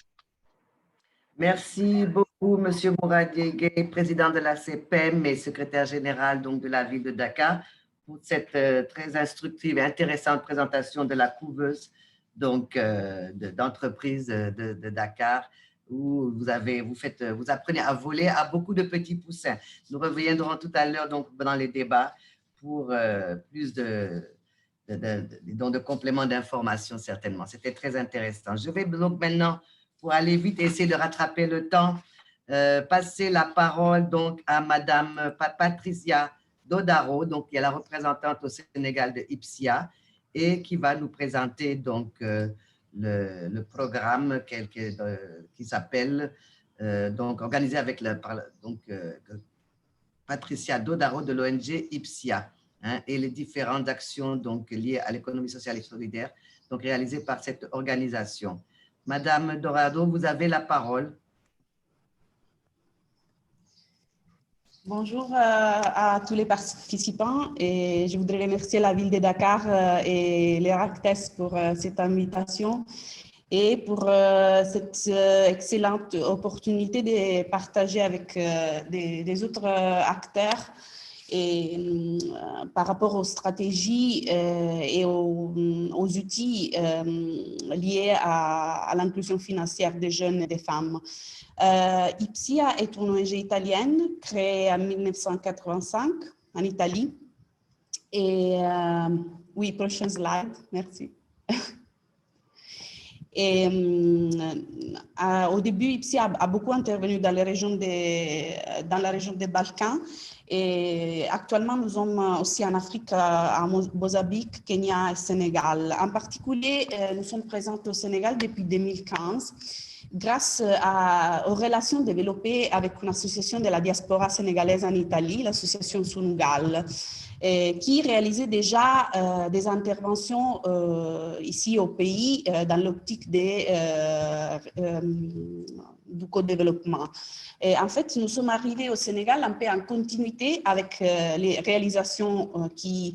Merci beaucoup, M. Mouradiégué, président de la CPM et secrétaire général donc, de la ville de Dakar, pour cette très instructive et intéressante présentation de la couveuse d'entreprise de Dakar, où vous apprenez à voler à beaucoup de petits poussins. Nous reviendrons tout à l'heure donc dans les débats pour plus de compléments d'information certainement. C'était très intéressant. Je vais donc maintenant, pour aller vite et essayer de rattraper le temps, passer la parole donc à Madame Patricia Dodaro, donc qui est la représentante au Sénégal de IPSIA et qui va nous présenter donc le programme qui s'appelle donc organisé avec Patricia Dodaro de l'ONG IPSIA et les différentes actions donc liées à l'économie sociale et solidaire donc réalisées par cette organisation. Madame Dorado, vous avez la parole. Bonjour à tous les participants et je voudrais remercier la ville de Dakar et les RACTES pour cette invitation et pour cette excellente opportunité de partager avec des autres acteurs et par rapport aux stratégies et aux outils liés à l'inclusion financière des jeunes et des femmes. IPSIA est une ONG italienne créée en 1985 en Italie. Et oui, prochain slide, merci. Et au début, IPSIA a beaucoup intervenu dans la région des Balkans. Et actuellement, nous sommes aussi en Afrique, à Mozambique, Kenya et Sénégal. En particulier, nous sommes présents au Sénégal depuis 2015 grâce aux relations développées avec une association de la diaspora sénégalaise en Italie, l'association Sunugal, qui réalisait déjà des interventions ici au pays dans l'optique du co-développement. Et en fait, nous sommes arrivés au Sénégal un peu en continuité avec les réalisations et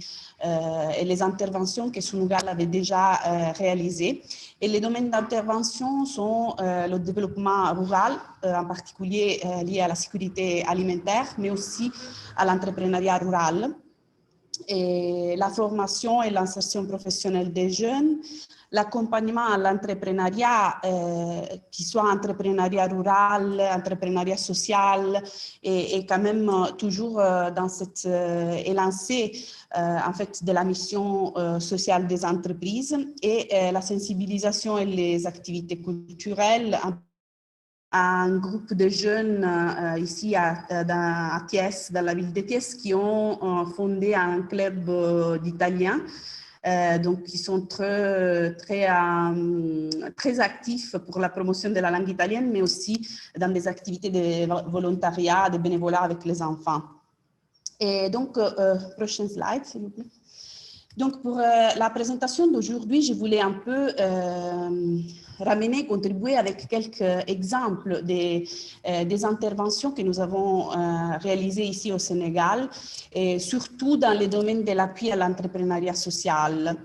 les interventions que Sunugal avait déjà réalisées. Et les domaines d'intervention sont le développement rural, en particulier lié à la sécurité alimentaire, mais aussi à l'entrepreneuriat rural, et la formation et l'insertion professionnelle des jeunes, l'accompagnement à l'entrepreneuriat, qui soit entrepreneuriat rural, entrepreneuriat social, et quand même toujours dans cette élancée en fait de la mission sociale des entreprises, et la sensibilisation et les activités culturelles. Un groupe de jeunes ici à Thiès, dans la ville de Thiès, qui ont fondé un club d'Italiens. Donc, ils sont très actifs pour la promotion de la langue italienne, mais aussi dans des activités de volontariat, de bénévolat avec les enfants. Et donc, prochain slide, s'il vous plaît. Donc, pour la présentation d'aujourd'hui, je voulais un peu contribuer avec quelques exemples des interventions que nous avons réalisées ici au Sénégal, et surtout dans les domaines de l'appui à l'entrepreneuriat social.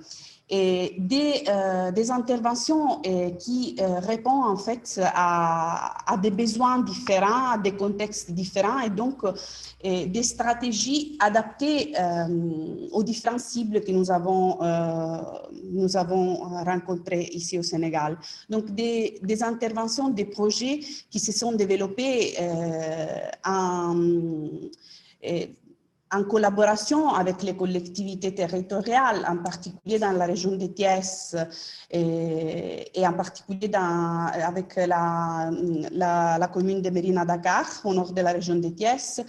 et des interventions qui répondent en fait à des besoins différents, à des contextes différents et donc des stratégies adaptées aux différentes cibles que nous avons rencontrées ici au Sénégal. Donc des interventions, des projets qui se sont développés en collaboration avec les collectivités territoriales, en particulier dans la région de Thiès et en particulier avec la commune de Mérina Dakhar, au nord de la région de Thiès,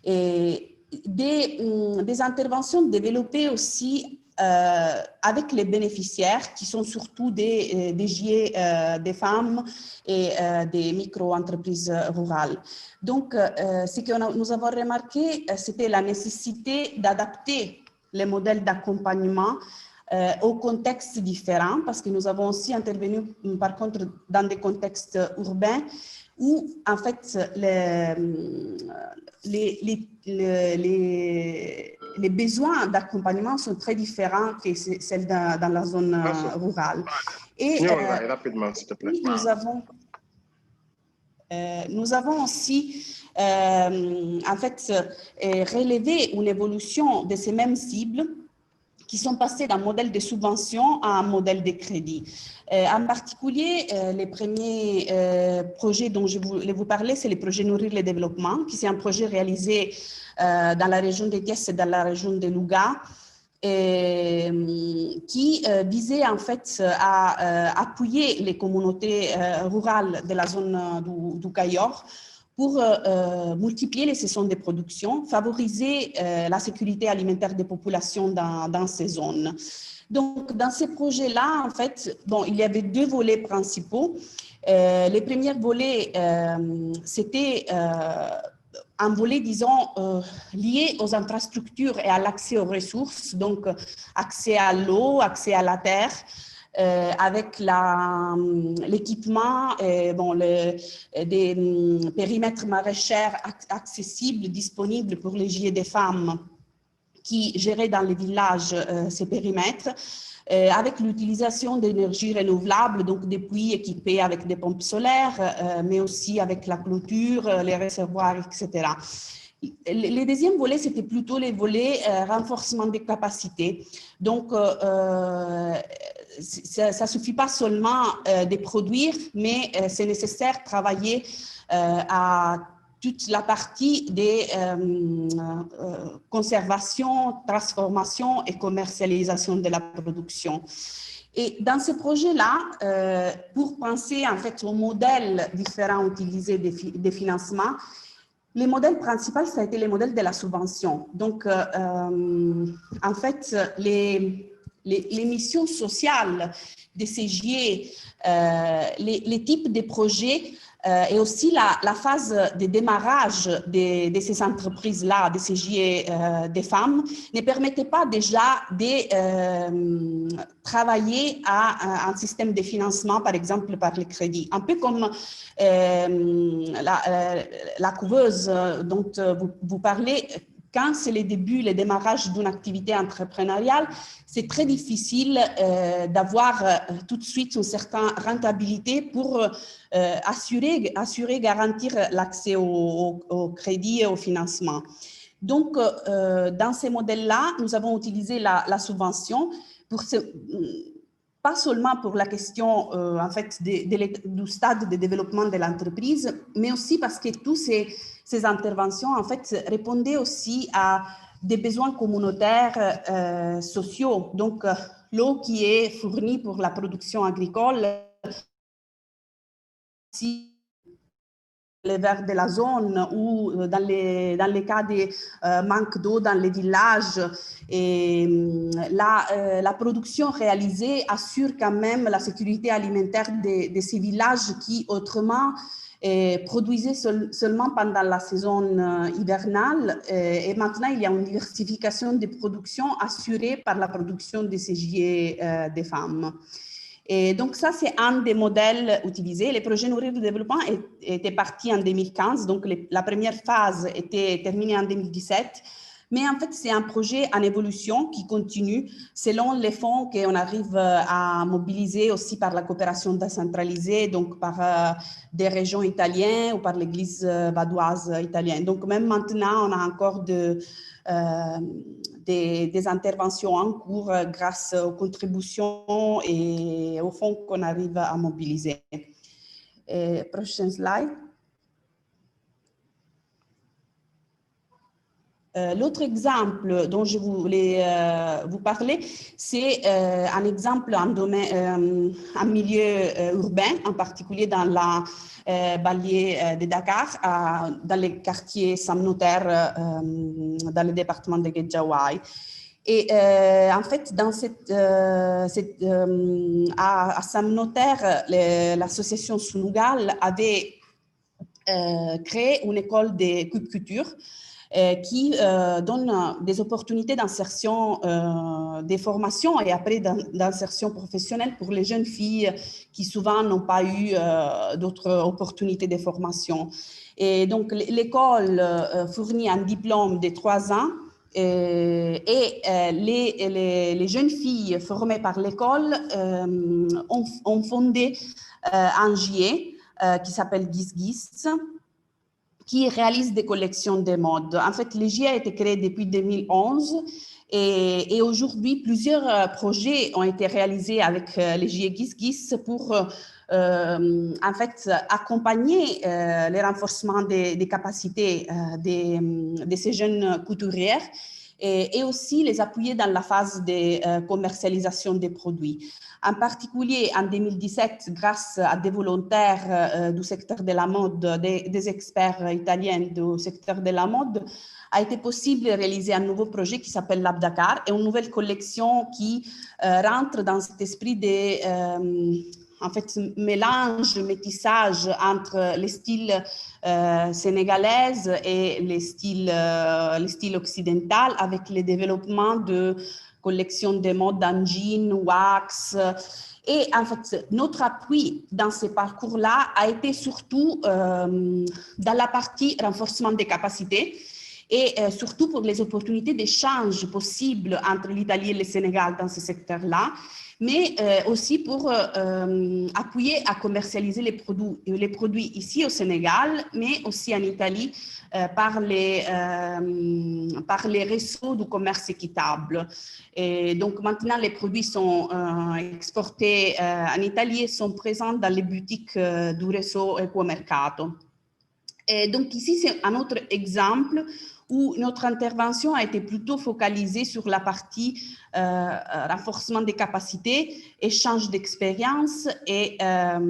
et des interventions développées aussi avec les bénéficiaires qui sont surtout des GIE des femmes et des micro-entreprises rurales. Donc, ce que nous avons remarqué, c'était la nécessité d'adapter les modèles d'accompagnement aux contextes différents, parce que nous avons aussi intervenu, par contre, dans des contextes urbains où, en fait, les besoins d'accompagnement sont très différents que celles dans la zone rurale. Et rapidement, s'il te plaît. Nous avons aussi, en fait, relevé une évolution de ces mêmes cibles qui sont passées d'un modèle de subvention à un modèle de crédit. En particulier, les premiers projets dont je voulais vous parler, c'est le projet Nourrir le développement, qui est un projet réalisé dans la région de Thiès et dans la région de Louga, qui visait en fait à appuyer les communautés rurales de la zone du Cayor pour multiplier les saisons de production, favoriser la sécurité alimentaire des populations dans ces zones. Donc, dans ces projets-là, en fait, bon, il y avait deux volets principaux. Le premier volet, c'était un volet, disons, lié aux infrastructures et à l'accès aux ressources, donc accès à l'eau, accès à la terre, avec l'équipement, des périmètres maraîchers accessibles, disponibles pour les GIE des femmes qui géraient dans les villages ces périmètres, avec l'utilisation d'énergies renouvelables, donc des puits équipés avec des pompes solaires, mais aussi avec la clôture, les réservoirs, etc. Le deuxième volet, c'était plutôt les volets renforcement des capacités. Donc, ça ne suffit pas seulement de produire, mais c'est nécessaire de travailler à toute la partie des conservation, transformation et commercialisation de la production. Et dans ce projet-là, pour penser en fait aux modèles différents utilisés des financements, le modèle principal, ça a été le modèle de la subvention. Donc, en fait, les missions sociales de ces GIE, les types de projets et aussi la phase de démarrage de ces entreprises-là, de ces GIE des femmes, ne permettaient pas déjà de travailler à un système de financement, par exemple par les crédits. Un peu comme la couveuse dont vous parlez. Quand c'est le début, le démarrage d'une activité entrepreneuriale, c'est très difficile d'avoir tout de suite une certaine rentabilité pour garantir l'accès au crédit et au financement. Donc, dans ces modèles-là, nous avons utilisé la subvention pour pas seulement pour la question en fait, du stade de développement de l'entreprise, mais aussi parce que toutes ces interventions en fait, répondaient aussi à des besoins communautaires sociaux. Donc, l'eau qui est fournie pour la production agricole, si les vers de la zone ou dans les cas de manque d'eau dans les villages. Et la production réalisée assure quand même la sécurité alimentaire de ces villages qui autrement produisaient seulement pendant la saison hivernale. Et maintenant, il y a une diversification des productions assurée par la production de ces GIE des femmes. Et donc, ça, c'est un des modèles utilisés. Les projets Nourrir le développement étaient partis en 2015. Donc, la première phase était terminée en 2017. Mais en fait, c'est un projet en évolution qui continue selon les fonds qu'on arrive à mobiliser aussi par la coopération décentralisée, donc par des régions italiennes ou par l'Église vaudoise italienne. Donc même maintenant, on a encore des interventions en cours grâce aux contributions et aux fonds qu'on arrive à mobiliser. Prochain slide. L'autre exemple dont je voulais vous parler, c'est un exemple en milieu urbain, en particulier dans la banlieue de Dakar, dans les quartiers Sam Notaire, dans le département de Guédiawaye. Et en fait, dans à Sam Notaire, l'association Sunugal avait créé une école de culture qui donne des opportunités d'insertion, des formations et après d'insertion professionnelle pour les jeunes filles qui souvent n'ont pas eu d'autres opportunités de formation. Et donc, l'école fournit un diplôme de 3 ans et les jeunes filles formées par l'école ont fondé un GIE qui s'appelle GIS, qui réalise des collections de mode. En fait, le GIE a été créé depuis 2011 et aujourd'hui, plusieurs projets ont été réalisés avec le GIE GIS pour en fait, accompagner le renforcement des capacités de ces jeunes couturières et aussi les appuyer dans la phase de commercialisation des produits. En particulier, en 2017, grâce à des volontaires du secteur de la mode, des experts italiens du secteur de la mode, a été possible de réaliser un nouveau projet qui s'appelle Lab Dakar et une nouvelle collection qui rentre dans cet esprit de en fait, mélange, métissage entre les styles sénégalaises et les styles occidentaux avec le développement de collections de mode en jean, wax. Et en fait, notre appui dans ce parcours-là a été surtout dans la partie renforcement des capacités et surtout pour les opportunités d'échange possibles entre l'Italie et le Sénégal dans ce secteur-là, mais aussi pour appuyer à commercialiser les produits ici au Sénégal, mais aussi en Italie par les réseaux du commerce équitable. Et donc maintenant, les produits sont exportés en Italie et sont présents dans les boutiques du réseau Ecomercato. Et donc ici, c'est un autre exemple où notre intervention a été plutôt focalisée sur la partie renforcement des capacités, échange d'expériences et en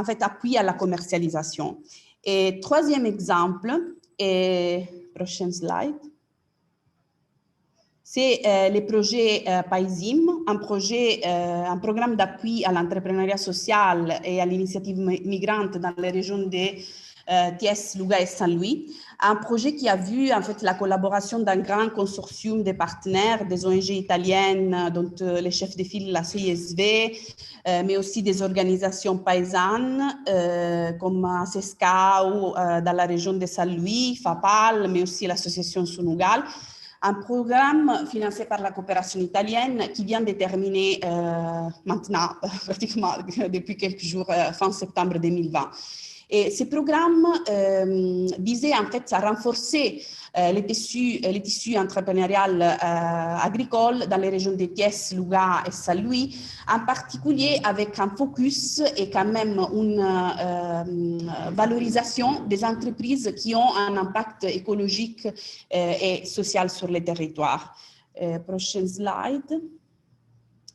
fait appui à la commercialisation. Et troisième exemple, et prochaine slide, c'est le projet PAISIM, un programme d'appui à l'entrepreneuriat social et à l'initiative migrante dans les régions de Thiès, Louga et Saint-Louis, un projet qui a vu en fait la collaboration d'un grand consortium de partenaires, des ONG italiennes, dont les chefs de file, la CISV, mais aussi des organisations paysannes comme CESCAO dans la région de Saint-Louis, FAPAL, mais aussi l'association Sunugal. Un programme financé par la coopération italienne qui vient de terminer maintenant, pratiquement depuis quelques jours, fin septembre 2020. Et ce programme visait en fait à renforcer les tissus entrepreneurial agricoles dans les régions de Thiès, Louga et Saint-Louis, en particulier avec un focus et quand même une valorisation des entreprises qui ont un impact écologique et social sur les territoires. Prochaine slide.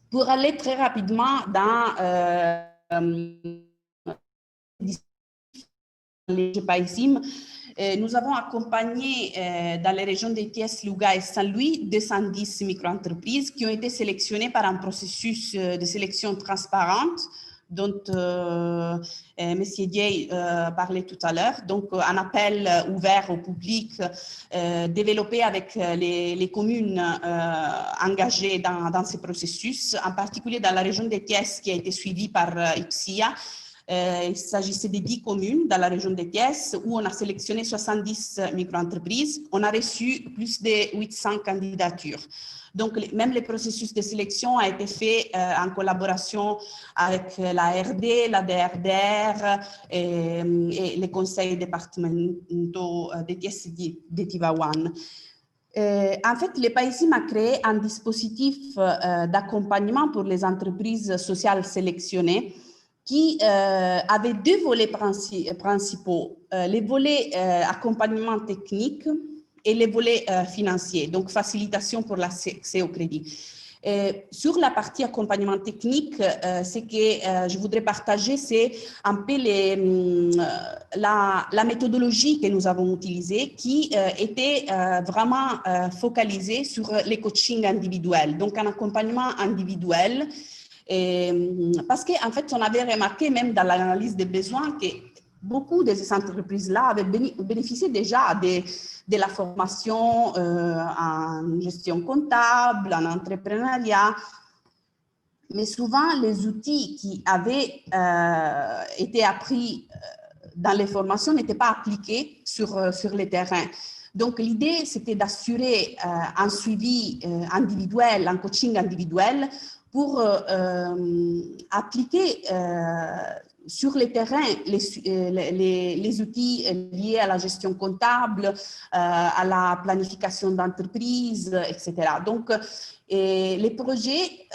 Pour aller très rapidement dans les PAISIM, nous avons accompagné dans les régions de Thiès, Louga et Saint-Louis 210 micro-entreprises qui ont été sélectionnées par un processus de sélection transparente dont M. Dieye parlait tout à l'heure. Donc, un appel ouvert au public développé avec les communes engagées dans ce processus, en particulier dans la région de Thiès qui a été suivie par IPSIA, Il s'agissait de 10 communes dans la région de Thiès où on a sélectionné 70 micro-entreprises. On a reçu plus de 800 candidatures. Donc, même le processus de sélection a été fait en collaboration avec la RD, la DRDR et les conseils départementaux de Thiès et de Tivaouane. En fait, le PAISIM a créé un dispositif d'accompagnement pour les entreprises sociales sélectionnées qui avait deux volets principaux, les volets accompagnement technique et les volets financiers, donc facilitation pour l'accès au crédit. Sur la partie accompagnement technique, ce que je voudrais partager, c'est un peu la méthodologie que nous avons utilisée qui était vraiment focalisée sur les coachings individuels, donc un accompagnement individuel. Parce qu'en fait, on avait remarqué même dans l'analyse des besoins que beaucoup de ces entreprises-là avaient bénéficié déjà de la formation en gestion comptable, en entrepreneuriat, mais souvent les outils qui avaient été appris dans les formations n'étaient pas appliqués sur le terrain. Donc l'idée, c'était d'assurer un suivi individuel, un coaching individuel pour appliquer sur le terrain les outils liés à la gestion comptable, à la planification d'entreprise, etc. Donc, les projets,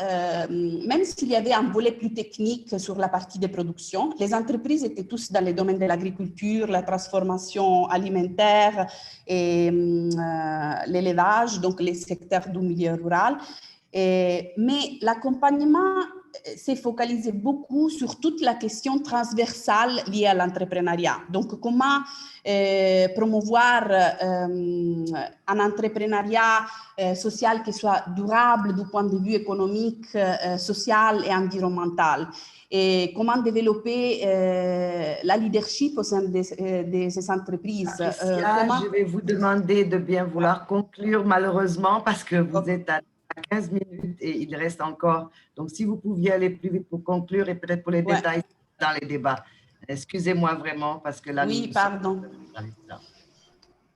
même s'il y avait un volet plus technique sur la partie de production, les entreprises étaient tous dans les domaines de l'agriculture, la transformation alimentaire et l'élevage, donc les secteurs du milieu rural. Mais l'accompagnement s'est focalisé beaucoup sur toute la question transversale liée à l'entrepreneuriat. Donc, comment promouvoir un entrepreneuriat social qui soit durable du point de vue économique, social et environnemental. Et comment développer la leadership au sein de ces entreprises. Je vais vous demander de bien vouloir conclure, malheureusement, parce que vous êtes à 15 minutes et il reste encore. Donc, si vous pouviez aller plus vite pour conclure et peut-être pour les détails dans les débats. Excusez-moi vraiment parce que là… Oui, pardon.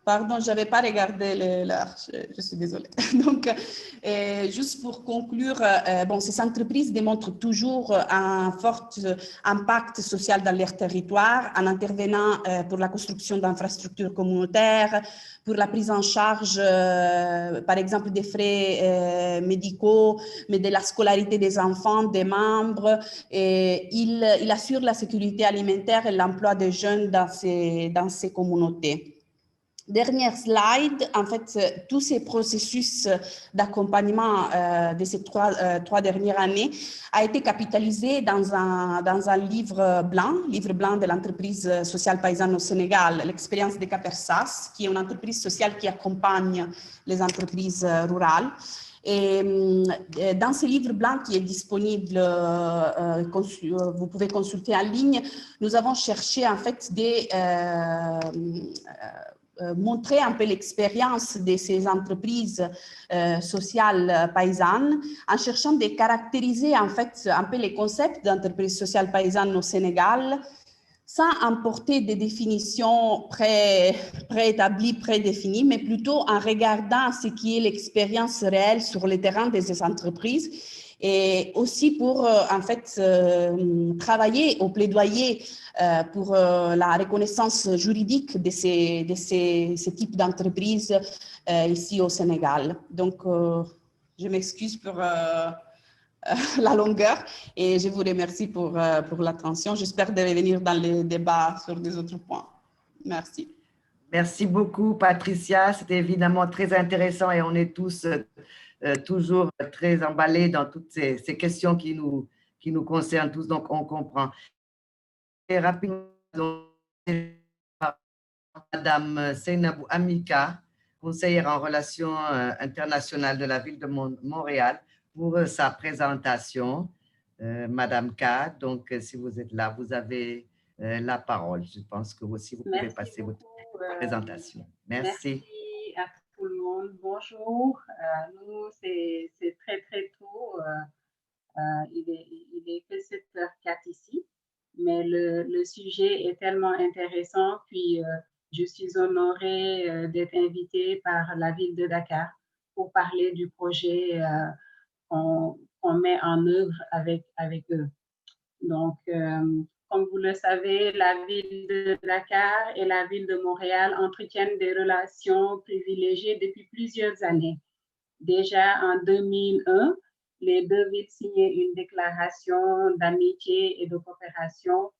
Pardon, je n'avais pas regardé l'heure, je suis désolée. Donc, juste pour conclure, bon, ces entreprises démontrent toujours un fort impact social dans leur territoire en intervenant pour la construction d'infrastructures communautaires, pour la prise en charge, par exemple, des frais médicaux, mais de la scolarité des enfants, des membres. Et il assure la sécurité alimentaire et l'emploi des jeunes dans ces communautés. Dernière slide, en fait, tous ces processus d'accompagnement de ces trois dernières années a été capitalisé dans un livre blanc de l'entreprise sociale paysanne au Sénégal, l'expérience de Capersas, qui est une entreprise sociale qui accompagne les entreprises rurales. Et dans ce livre blanc qui est disponible, vous pouvez consulter en ligne, nous avons cherché en fait montrer un peu l'expérience de ces entreprises sociales paysannes en cherchant de caractériser en fait un peu les concepts d'entreprise sociale paysanne au Sénégal sans apporter des définitions préétablies, prédéfinies, mais plutôt en regardant ce qui est l'expérience réelle sur le terrain de ces entreprises et aussi pour en fait travailler au plaidoyer pour la reconnaissance juridique de ces types d'entreprises ici au Sénégal. Donc, je m'excuse pour la longueur et je vous remercie pour l'attention. J'espère de revenir dans les débats sur des autres points. Merci. Merci beaucoup, Patricia. C'était évidemment très intéressant et on est tous toujours très emballés dans toutes ces questions qui nous concernent tous, donc on comprend. Et rapidement, Madame Seynabou Amika, conseillère en relations internationales de la ville de Montréal, pour sa présentation. Madame K, donc si vous êtes là, vous avez la parole. Je pense que aussi vous pouvez passer votre présentation. Merci. Merci à tout le monde. Bonjour. Nous, c'est très, très tôt. Il est que 7h04 ici. mais le sujet est tellement intéressant, puis je suis honorée d'être invitée par la ville de Dakar pour parler du projet qu'on met en œuvre avec eux. Donc, comme vous le savez, la ville de Dakar et la ville de Montréal entretiennent des relations privilégiées depuis plusieurs années. Déjà en 2001, les deux villes signaient une déclaration d'amitié et de coopération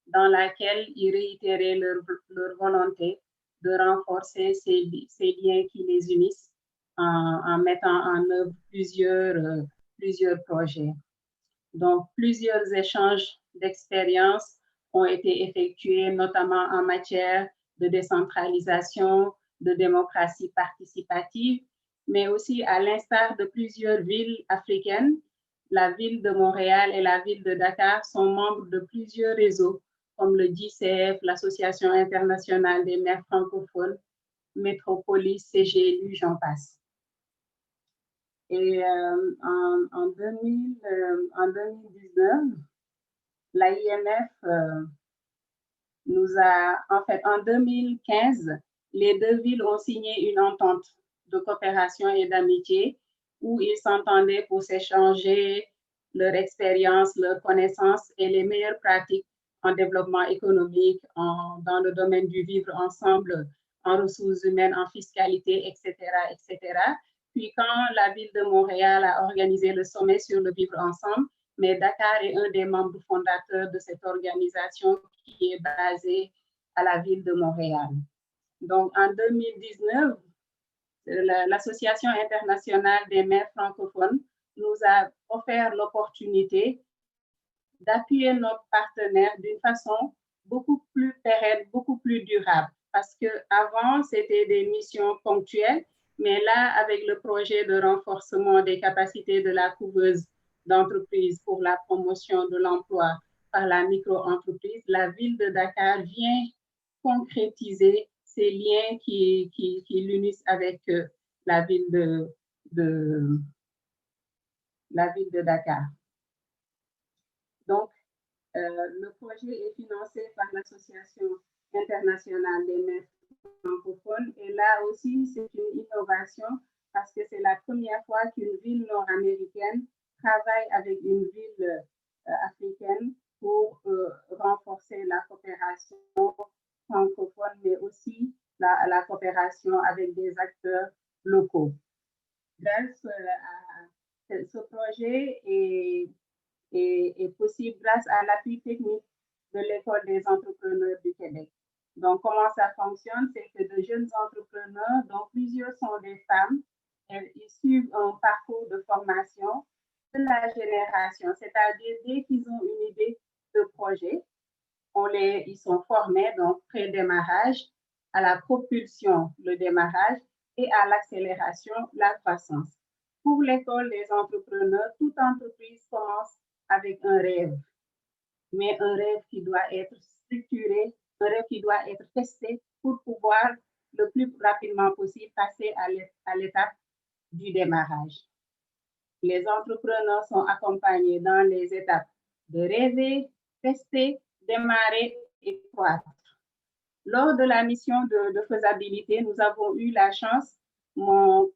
dans laquelle ils réitéraient leur volonté de renforcer ces liens qui les unissent en mettant en œuvre plusieurs projets. Donc, plusieurs échanges d'expériences ont été effectués, notamment en matière de décentralisation, de démocratie participative, mais aussi à l'instar de plusieurs villes africaines. La ville de Montréal et la ville de Dakar sont membres de plusieurs réseaux, comme le DICF, l'Association internationale des maires francophones, Métropolis, CGLU, j'en passe. Et en 2019, l'AIMF nous a, en fait, en 2015, les deux villes ont signé une entente de coopération et d'amitié où ils s'entendaient pour s'échanger leur expérience, leurs connaissances et les meilleures pratiques en développement économique, dans le domaine du vivre ensemble, en ressources humaines, en fiscalité, etc., etc. Puis quand la ville de Montréal a organisé le sommet sur le vivre ensemble, mais Dakar est un des membres fondateurs de cette organisation qui est basée à la ville de Montréal. Donc en 2019, l'Association internationale des maires francophones nous a offert l'opportunité d'appuyer notre partenaire d'une façon beaucoup plus pérenne, beaucoup plus durable. Parce qu'avant, c'était des missions ponctuelles, mais là, avec le projet de renforcement des capacités de la couveuse d'entreprise pour la promotion de l'emploi par la micro-entreprise, la ville de Dakar vient concrétiser ces liens qui l'unissent avec la ville de Dakar. Donc, le projet est financé par l'Association internationale des maires francophones. Et là aussi, c'est une innovation parce que c'est la première fois qu'une ville nord-américaine travaille avec une ville africaine pour renforcer la coopération francophone, mais aussi la coopération avec des acteurs locaux. Grâce à ce projet est possible grâce à l'appui technique de l'École des entrepreneurs du Québec. Donc, comment ça fonctionne? C'est que de jeunes entrepreneurs, dont plusieurs sont des femmes, ils suivent un parcours de formation de la génération, c'est-à-dire dès qu'ils ont une idée de projet, ils sont formés, donc pré-démarrage, à la propulsion, le démarrage, et à l'accélération, la croissance. Pour l'École des entrepreneurs, toute entreprise commence avec un rêve, mais un rêve qui doit être structuré, un rêve qui doit être testé pour pouvoir le plus rapidement possible passer à l'étape du démarrage. Les entrepreneurs sont accompagnés dans les étapes de rêver, tester, démarrer et croître. Lors de la mission de faisabilité, nous avons eu la chance, mon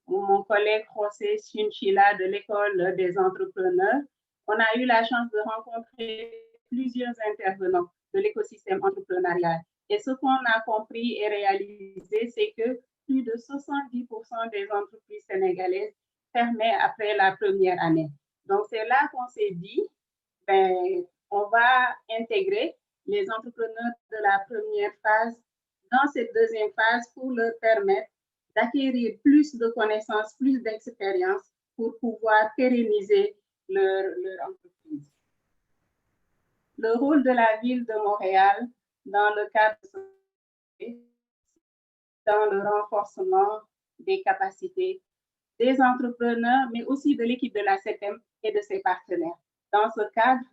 collègue José Chinchilla de l'École des entrepreneurs, on a eu la chance de rencontrer plusieurs intervenants de l'écosystème entrepreneurial. Et ce qu'on a compris et réalisé, c'est que plus de 70% des entreprises sénégalaises fermaient après la première année. Donc, c'est là qu'on s'est dit, on va intégrer les entrepreneurs de la première phase dans cette deuxième phase pour leur permettre d'acquérir plus de connaissances, plus d'expérience pour pouvoir pérenniser leur entreprise. Le rôle de la ville de Montréal dans le cadre dans le renforcement des capacités des entrepreneurs, mais aussi de l'équipe de la CEPEM et de ses partenaires. Dans ce cadre,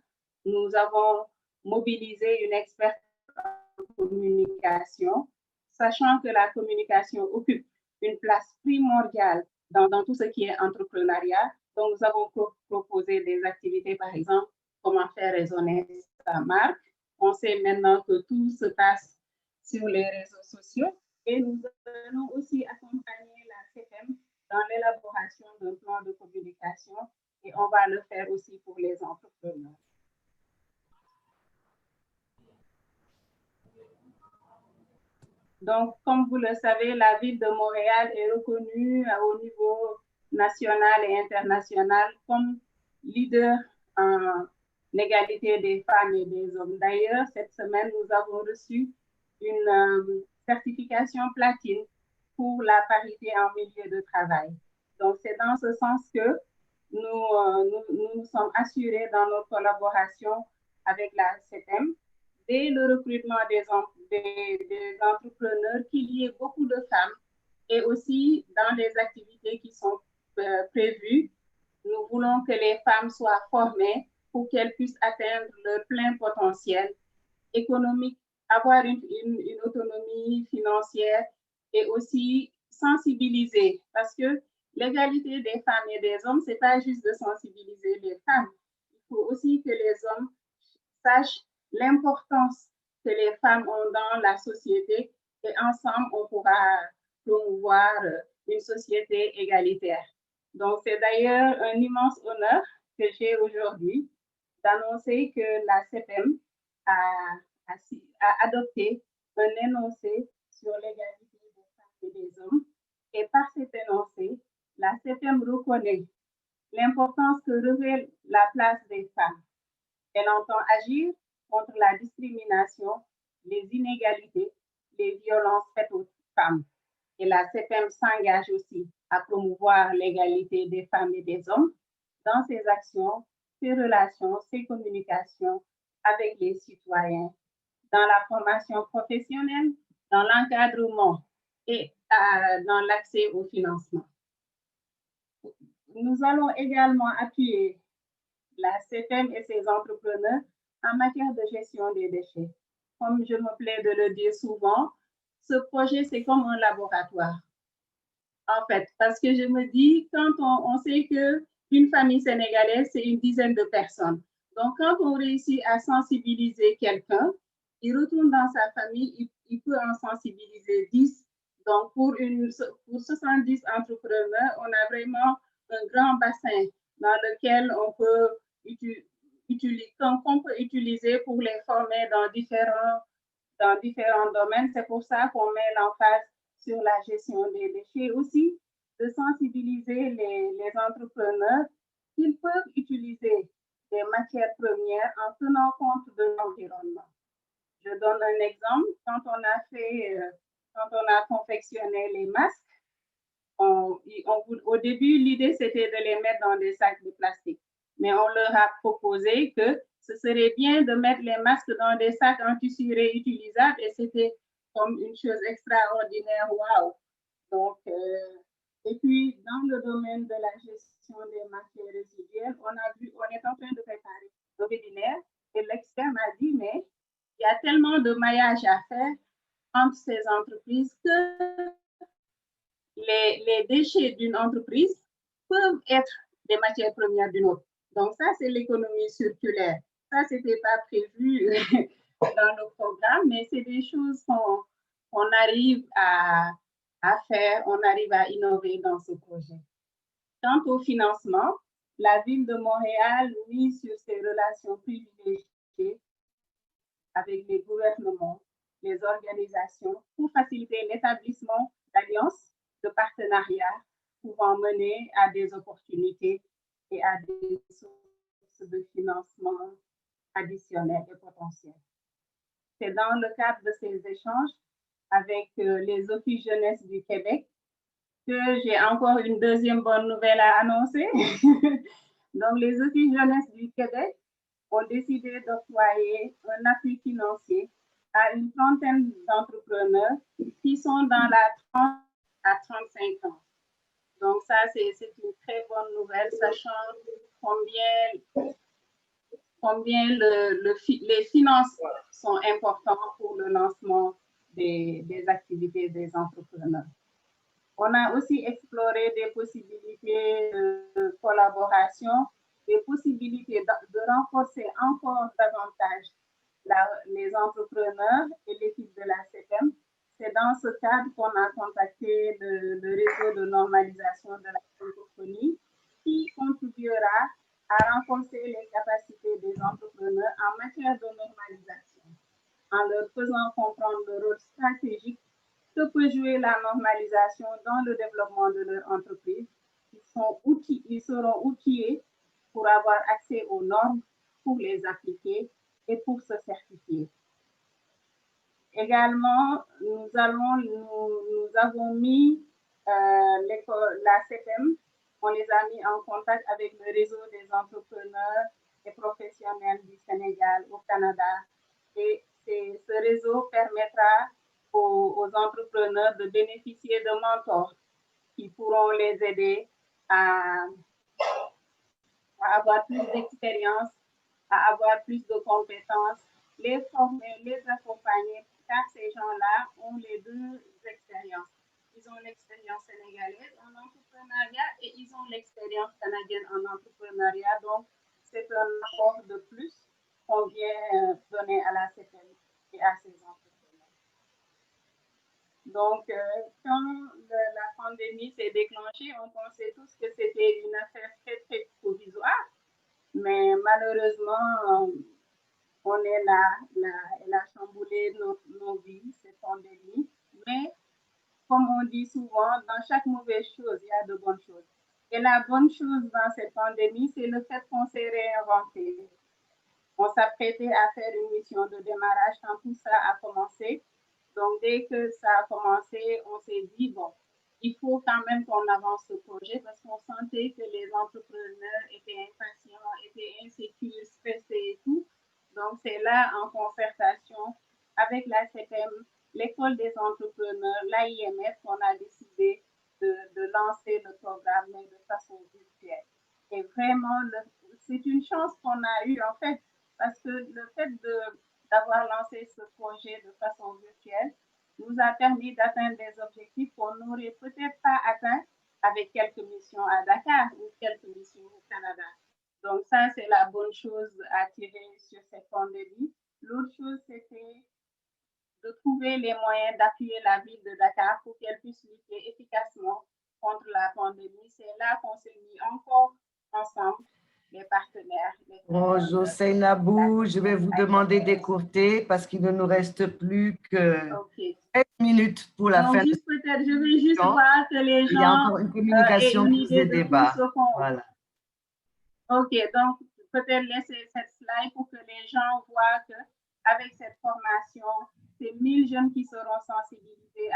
nous avons mobilisé une experte en communication, sachant que la communication occupe une place primordiale dans tout ce qui est entrepreneuriat. Donc, nous avons proposé des activités, par exemple, comment faire résonner sa marque, On sait maintenant que tout se passe sur les réseaux sociaux et nous allons aussi accompagner la CFM dans l'élaboration d'un plan de communication et on va le faire aussi pour les entrepreneurs. Donc, comme vous le savez, la ville de Montréal est reconnue au niveau national et international comme leader en l'égalité des femmes et des hommes. D'ailleurs, cette semaine, nous avons reçu une certification platine pour la parité en milieu de travail. Donc, c'est dans ce sens que nous sommes assurés dans notre collaboration avec la CEPEM dès le recrutement des entrepreneurs qu'il y ait beaucoup de femmes et aussi dans les activités qui sont prévues. Nous voulons que les femmes soient formées pour qu'elles puissent atteindre leur plein potentiel économique, avoir une autonomie financière et aussi sensibiliser parce que l'égalité des femmes et des hommes, ce n'est pas juste de sensibiliser les femmes. Il faut aussi que les hommes sachent l'importance que les femmes ont dans la société et ensemble, on pourra promouvoir une société égalitaire. Donc, c'est d'ailleurs un immense honneur que j'ai aujourd'hui d'annoncer que la CEPEM a adopté un énoncé sur l'égalité des femmes et des hommes. Et par cet énoncé, la CEPEM reconnaît l'importance que revêt la place des femmes. Elle entend agir contre la discrimination, les inégalités, les violences faites aux femmes. Et la CEPEM s'engage aussi à promouvoir l'égalité des femmes et des hommes dans ses actions, ses relations, ses communications avec les citoyens, dans la formation professionnelle, dans l'encadrement et dans l'accès au financement. Nous allons également appuyer la CEPEM et ses entrepreneurs en matière de gestion des déchets. Comme je me plais de le dire souvent, ce projet, c'est comme un laboratoire. En fait, parce que je me dis, quand on sait qu'une famille sénégalaise, c'est une dizaine de personnes. Donc, quand on réussit à sensibiliser quelqu'un, il retourne dans sa famille, il peut en sensibiliser 10. Donc, pour 70 entrepreneurs, on a vraiment un grand bassin dans lequel on peut utiliser pour les former dans différents domaines. C'est pour ça qu'on met l'emphase sur la gestion des déchets aussi, de sensibiliser les entrepreneurs qu'ils peuvent utiliser des matières premières en tenant compte de l'environnement. Je donne un exemple. Quand on a confectionné les masques, au début, l'idée, c'était de les mettre dans des sacs de plastique. Mais on leur a proposé que ce serait bien de mettre les masques dans des sacs en tissu réutilisable et c'était comme une chose extraordinaire. Waouh! Donc, et puis, dans le domaine de la gestion des matières résiduelles, on est en train de préparer le webinaire et l'expert m'a dit, mais il y a tellement de maillage à faire entre ces entreprises que les déchets d'une entreprise peuvent être des matières premières d'une autre. Donc, ça, c'est l'économie circulaire. Ça, ce n'était pas prévu dans le programme, mais c'est des choses qu'on arrive à faire, on arrive à innover dans ce projet. Quant au financement, la Ville de Montréal mise sur ses relations privilégiées avec les gouvernements, les organisations, pour faciliter l'établissement d'alliances de partenariats pouvant mener à des opportunités et à des sources de financement additionnelles et potentielles. C'est dans le cadre de ces échanges avec les Offices jeunesse du Québec que j'ai encore une deuxième bonne nouvelle à annoncer. Donc, les Offices jeunesse du Québec ont décidé d'octroyer un appui financier à une trentaine d'entrepreneurs qui sont dans la 30 à 35 ans. Donc, ça, c'est une très bonne nouvelle, sachant combien les finances sont importantes pour le lancement des activités des entrepreneurs. On a aussi exploré des possibilités de collaboration, des possibilités de renforcer encore davantage les entrepreneurs et l'équipe de la CEPEM. C'est dans ce cadre qu'on a contacté le réseau de normalisation de la francophonie qui contribuera à renforcer les capacités des entrepreneurs en matière de normalisation, en leur faisant comprendre le rôle stratégique que peut jouer la normalisation dans le développement de leur entreprise. Ils seront outillés pour avoir accès aux normes, pour les appliquer et pour se certifier. Également, nous avons mis la CEPEM, on les a mis en contact avec le réseau des entrepreneurs et professionnels du Sénégal au Canada. Et ce réseau permettra aux entrepreneurs de bénéficier de mentors qui pourront les aider à avoir plus d'expérience, à avoir plus de compétences, les former, les accompagner, car ces gens-là ont les deux expériences. Ils ont l'expérience sénégalaise en entrepreneuriat et ils ont l'expérience canadienne en entrepreneuriat. Donc, c'est un apport de plus qu'on vient donner à la CEPEM et à ses entrepreneurs. Donc, quand la pandémie s'est déclenchée, on pensait tous que c'était une affaire très, très provisoire. Mais malheureusement, on est là, elle a chamboulé nos vies, cette pandémie. Mais comme on dit souvent, dans chaque mauvaise chose, il y a de bonnes choses. Et la bonne chose dans cette pandémie, c'est le fait qu'on s'est réinventé. On s'apprêtait à faire une mission de démarrage quand tout ça a commencé. Donc, dès que ça a commencé, on s'est dit, bon, il faut quand même qu'on avance ce projet parce qu'on sentait que les entrepreneurs étaient impatients, étaient insécures, stressés et tout. Donc, c'est là, en concertation avec la CEPEM, l'école des entrepreneurs, l'AIMF, qu'on a décidé de lancer le programme, mais de façon virtuelle. Et vraiment, c'est une chance qu'on a eue, en fait, parce que le fait d'avoir lancé ce projet de façon virtuelle nous a permis d'atteindre des objectifs qu'on n'aurait peut-être pas atteints avec quelques missions à Dakar ou quelques missions au Canada. Donc ça, c'est la bonne chose à tirer sur cette pandémie. L'autre chose, c'était de trouver les moyens d'appuyer la ville de Dakar pour qu'elle puisse lutter efficacement contre la pandémie. C'est là qu'on s'est mis encore ensemble, les partenaires. Bonjour Seynabou, je vais vous demander d'écourter parce qu'il ne nous reste plus que 7 minutes pour la fin. Juste peut-être, je vais juste voir que les gens il y a encore une communication aient une plus idée de de débat. tout ce qu'on... Voilà. Ok, donc peut-être laisser cette slide pour que les gens voient qu'avec cette formation, c'est 1000 jeunes qui seront sensibilisés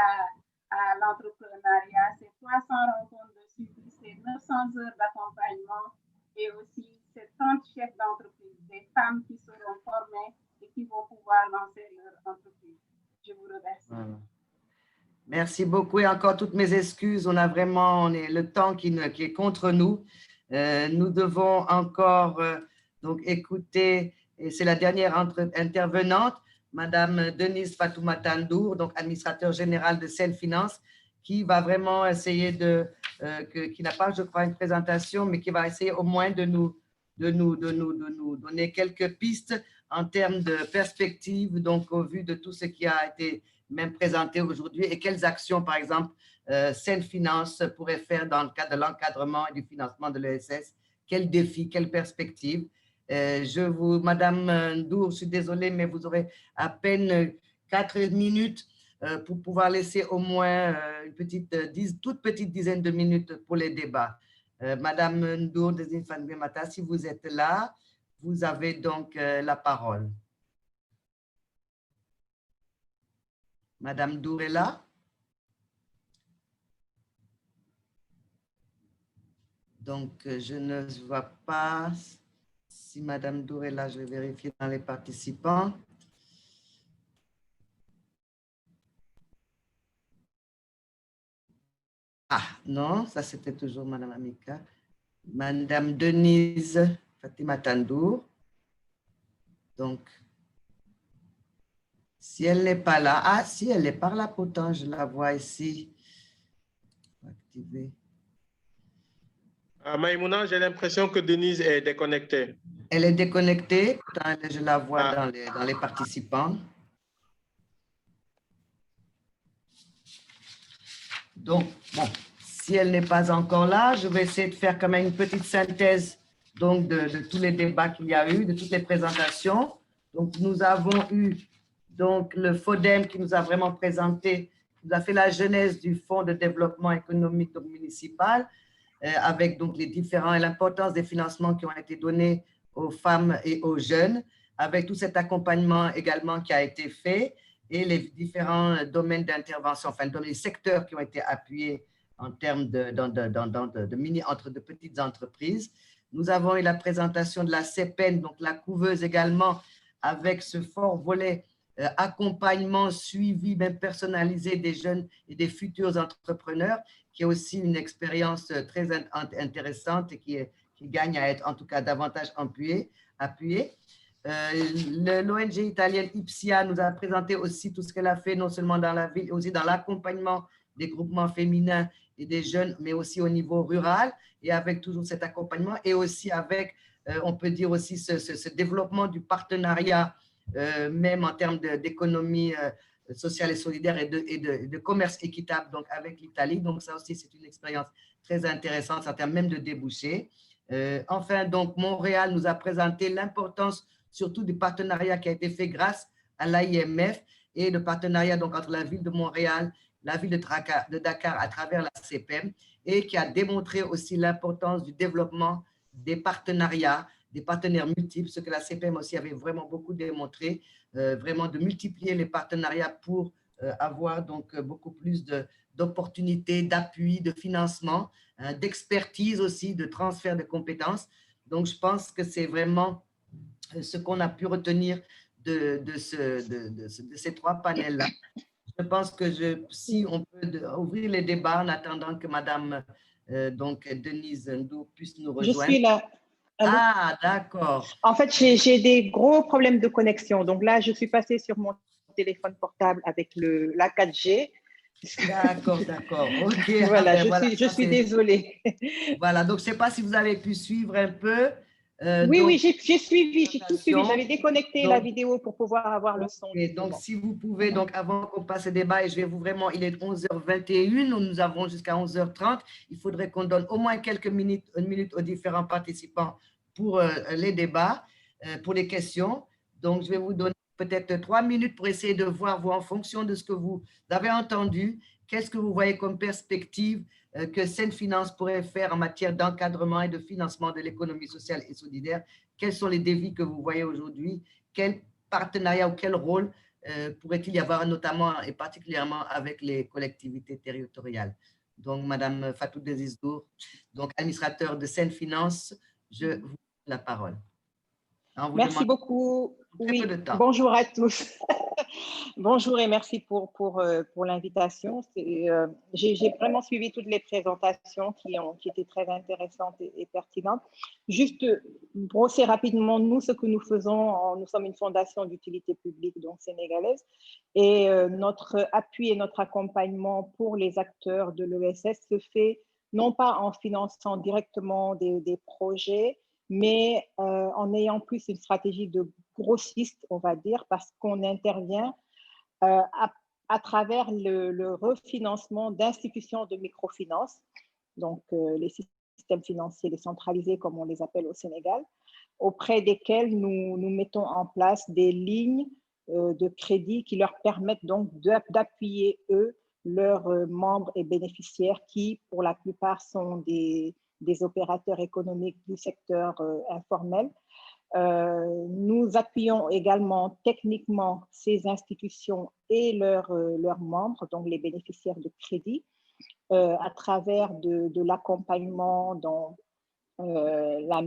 à l'entrepreneuriat, c'est 300 rencontres de suivi, c'est 900 heures d'accompagnement et aussi c'est 30 chefs d'entreprise, des femmes qui seront formées et qui vont pouvoir lancer leur entreprise. Je vous remercie. Voilà. Merci beaucoup et encore toutes mes excuses. On a vraiment le temps qui est contre nous. Nous devons encore donc écouter, et c'est la dernière intervenante, Madame Denise Fatoumata Ndour, donc administrateur général de Self Finance, qui va vraiment essayer qui n'a pas, je crois, une présentation, mais qui va essayer au moins de nous donner quelques pistes en termes de perspective, donc au vu de tout ce qui a été même présenté aujourd'hui et quelles actions, par exemple, Self Finance pourrait faire dans le cadre de l'encadrement et du financement de l'ESS, quels défis, quelles perspectives. Madame Ndour, je suis désolée, mais vous aurez à peine 4 minutes pour pouvoir laisser au moins toute petite dizaine de minutes pour les débats. Madame Ndour de Zinfanguemata, si vous êtes là, vous avez donc la parole. Madame Ndour est là? Donc, je ne vois pas si Madame Ndour est là. Je vais vérifier dans les participants. Ah, non, ça c'était toujours Madame Amika. Madame Denise Fatoumata Ndour. Donc, si elle n'est pas là, ah, si elle est par là, pourtant, je la vois ici. Activer. Maïmouna, j'ai l'impression que Denise est déconnectée. Elle est déconnectée, pourtant je la vois Ah. dans les participants. Donc, bon, si elle n'est pas encore là, je vais essayer de faire quand même une petite synthèse donc, de tous les débats qu'il y a eu, de toutes les présentations. Donc, nous avons eu donc, le FODEM qui nous a vraiment présenté, qui nous a fait la genèse du Fonds de développement économique municipal, avec donc, les différents et l'importance des financements qui ont été donnés aux femmes et aux jeunes, avec tout cet accompagnement également qui a été fait et les différents domaines d'intervention, enfin, les secteurs qui ont été appuyés en termes entre de petites entreprises. Nous avons eu la présentation de la CEPEN, donc la couveuse également, avec ce fort volet accompagnement, suivi, même personnalisé des jeunes et des futurs entrepreneurs, qui est aussi une expérience très intéressante et qui gagne à être en tout cas davantage appuyée. L'ONG italienne IPSIA nous a présenté aussi tout ce qu'elle a fait, non seulement dans la ville, mais aussi dans l'accompagnement des groupements féminins et des jeunes, mais aussi au niveau rural, et avec toujours cet accompagnement, et aussi avec, on peut dire aussi, ce développement du partenariat, même en termes d'économie sociale et solidaire et de commerce équitable, donc avec l'Italie. Donc ça aussi, c'est une expérience très intéressante en termes même de débouchés. Enfin, donc, Montréal nous a présenté l'importance surtout du partenariat qui a été fait grâce à l'AIMF et le partenariat donc, entre la ville de Montréal, la ville de Dakar à travers la CEPEM, et qui a démontré aussi l'importance du développement des partenariats, des partenaires multiples, ce que la CEPEM aussi avait vraiment beaucoup démontré, vraiment de multiplier les partenariats pour avoir donc beaucoup plus d'opportunités, d'appui, de financement, d'expertise aussi, de transfert de compétences. Donc, je pense que c'est vraiment ce qu'on a pu retenir de ces trois panels-là. Je pense que si on peut ouvrir les débats en attendant que Madame donc Denise Ndou puisse nous rejoindre. Je suis là. Allô? Ah, d'accord. En fait, j'ai des gros problèmes de connexion. Donc là, je suis passée sur mon téléphone portable avec la 4G. D'accord. OK. Voilà, je suis désolée. Voilà, donc je ne sais pas si vous avez pu suivre un peu. Oui, j'ai suivi, j'ai tout suivi. J'avais déconnecté la vidéo pour pouvoir avoir le son. Donc, si vous pouvez, donc avant qu'on passe au débat, et je vais vous vraiment, il est 11h21, nous avons jusqu'à 11h30. Il faudrait qu'on donne au moins une minute aux différents participants pour les débats, pour les questions. Donc, je vais vous donner peut-être 3 minutes pour essayer de voir, vous, en fonction de ce que vous avez entendu, qu'est-ce que vous voyez comme perspective que Saine Finance pourrait faire en matière d'encadrement et de financement de l'économie sociale et solidaire. Quels sont les défis que vous voyez aujourd'hui? Quel partenariat ou quel rôle pourrait-il y avoir, notamment et particulièrement avec les collectivités territoriales? Donc, Madame Fatou Desisdour, donc administrateur de Saine Finance, je vous donne la parole. Merci beaucoup. Oui, bonjour à tous. Bonjour et merci pour l'invitation. J'ai vraiment suivi toutes les présentations qui étaient très intéressantes et pertinentes. Juste brosser rapidement, nous, ce que nous faisons, nous sommes une fondation d'utilité publique donc sénégalaise, et notre appui et notre accompagnement pour les acteurs de l'ESS se fait non pas en finançant directement des projets, mais en ayant plus une stratégie de grossiste, on va dire, parce qu'on intervient à travers le refinancement d'institutions de microfinance, donc les systèmes financiers décentralisés, comme on les appelle au Sénégal, auprès desquels nous mettons en place des lignes de crédit qui leur permettent donc d'appuyer, eux, leurs membres et bénéficiaires qui, pour la plupart, sont des opérateurs économiques du secteur informel. Nous appuyons également techniquement ces institutions et leurs membres, donc les bénéficiaires de crédit, à travers de l'accompagnement dans la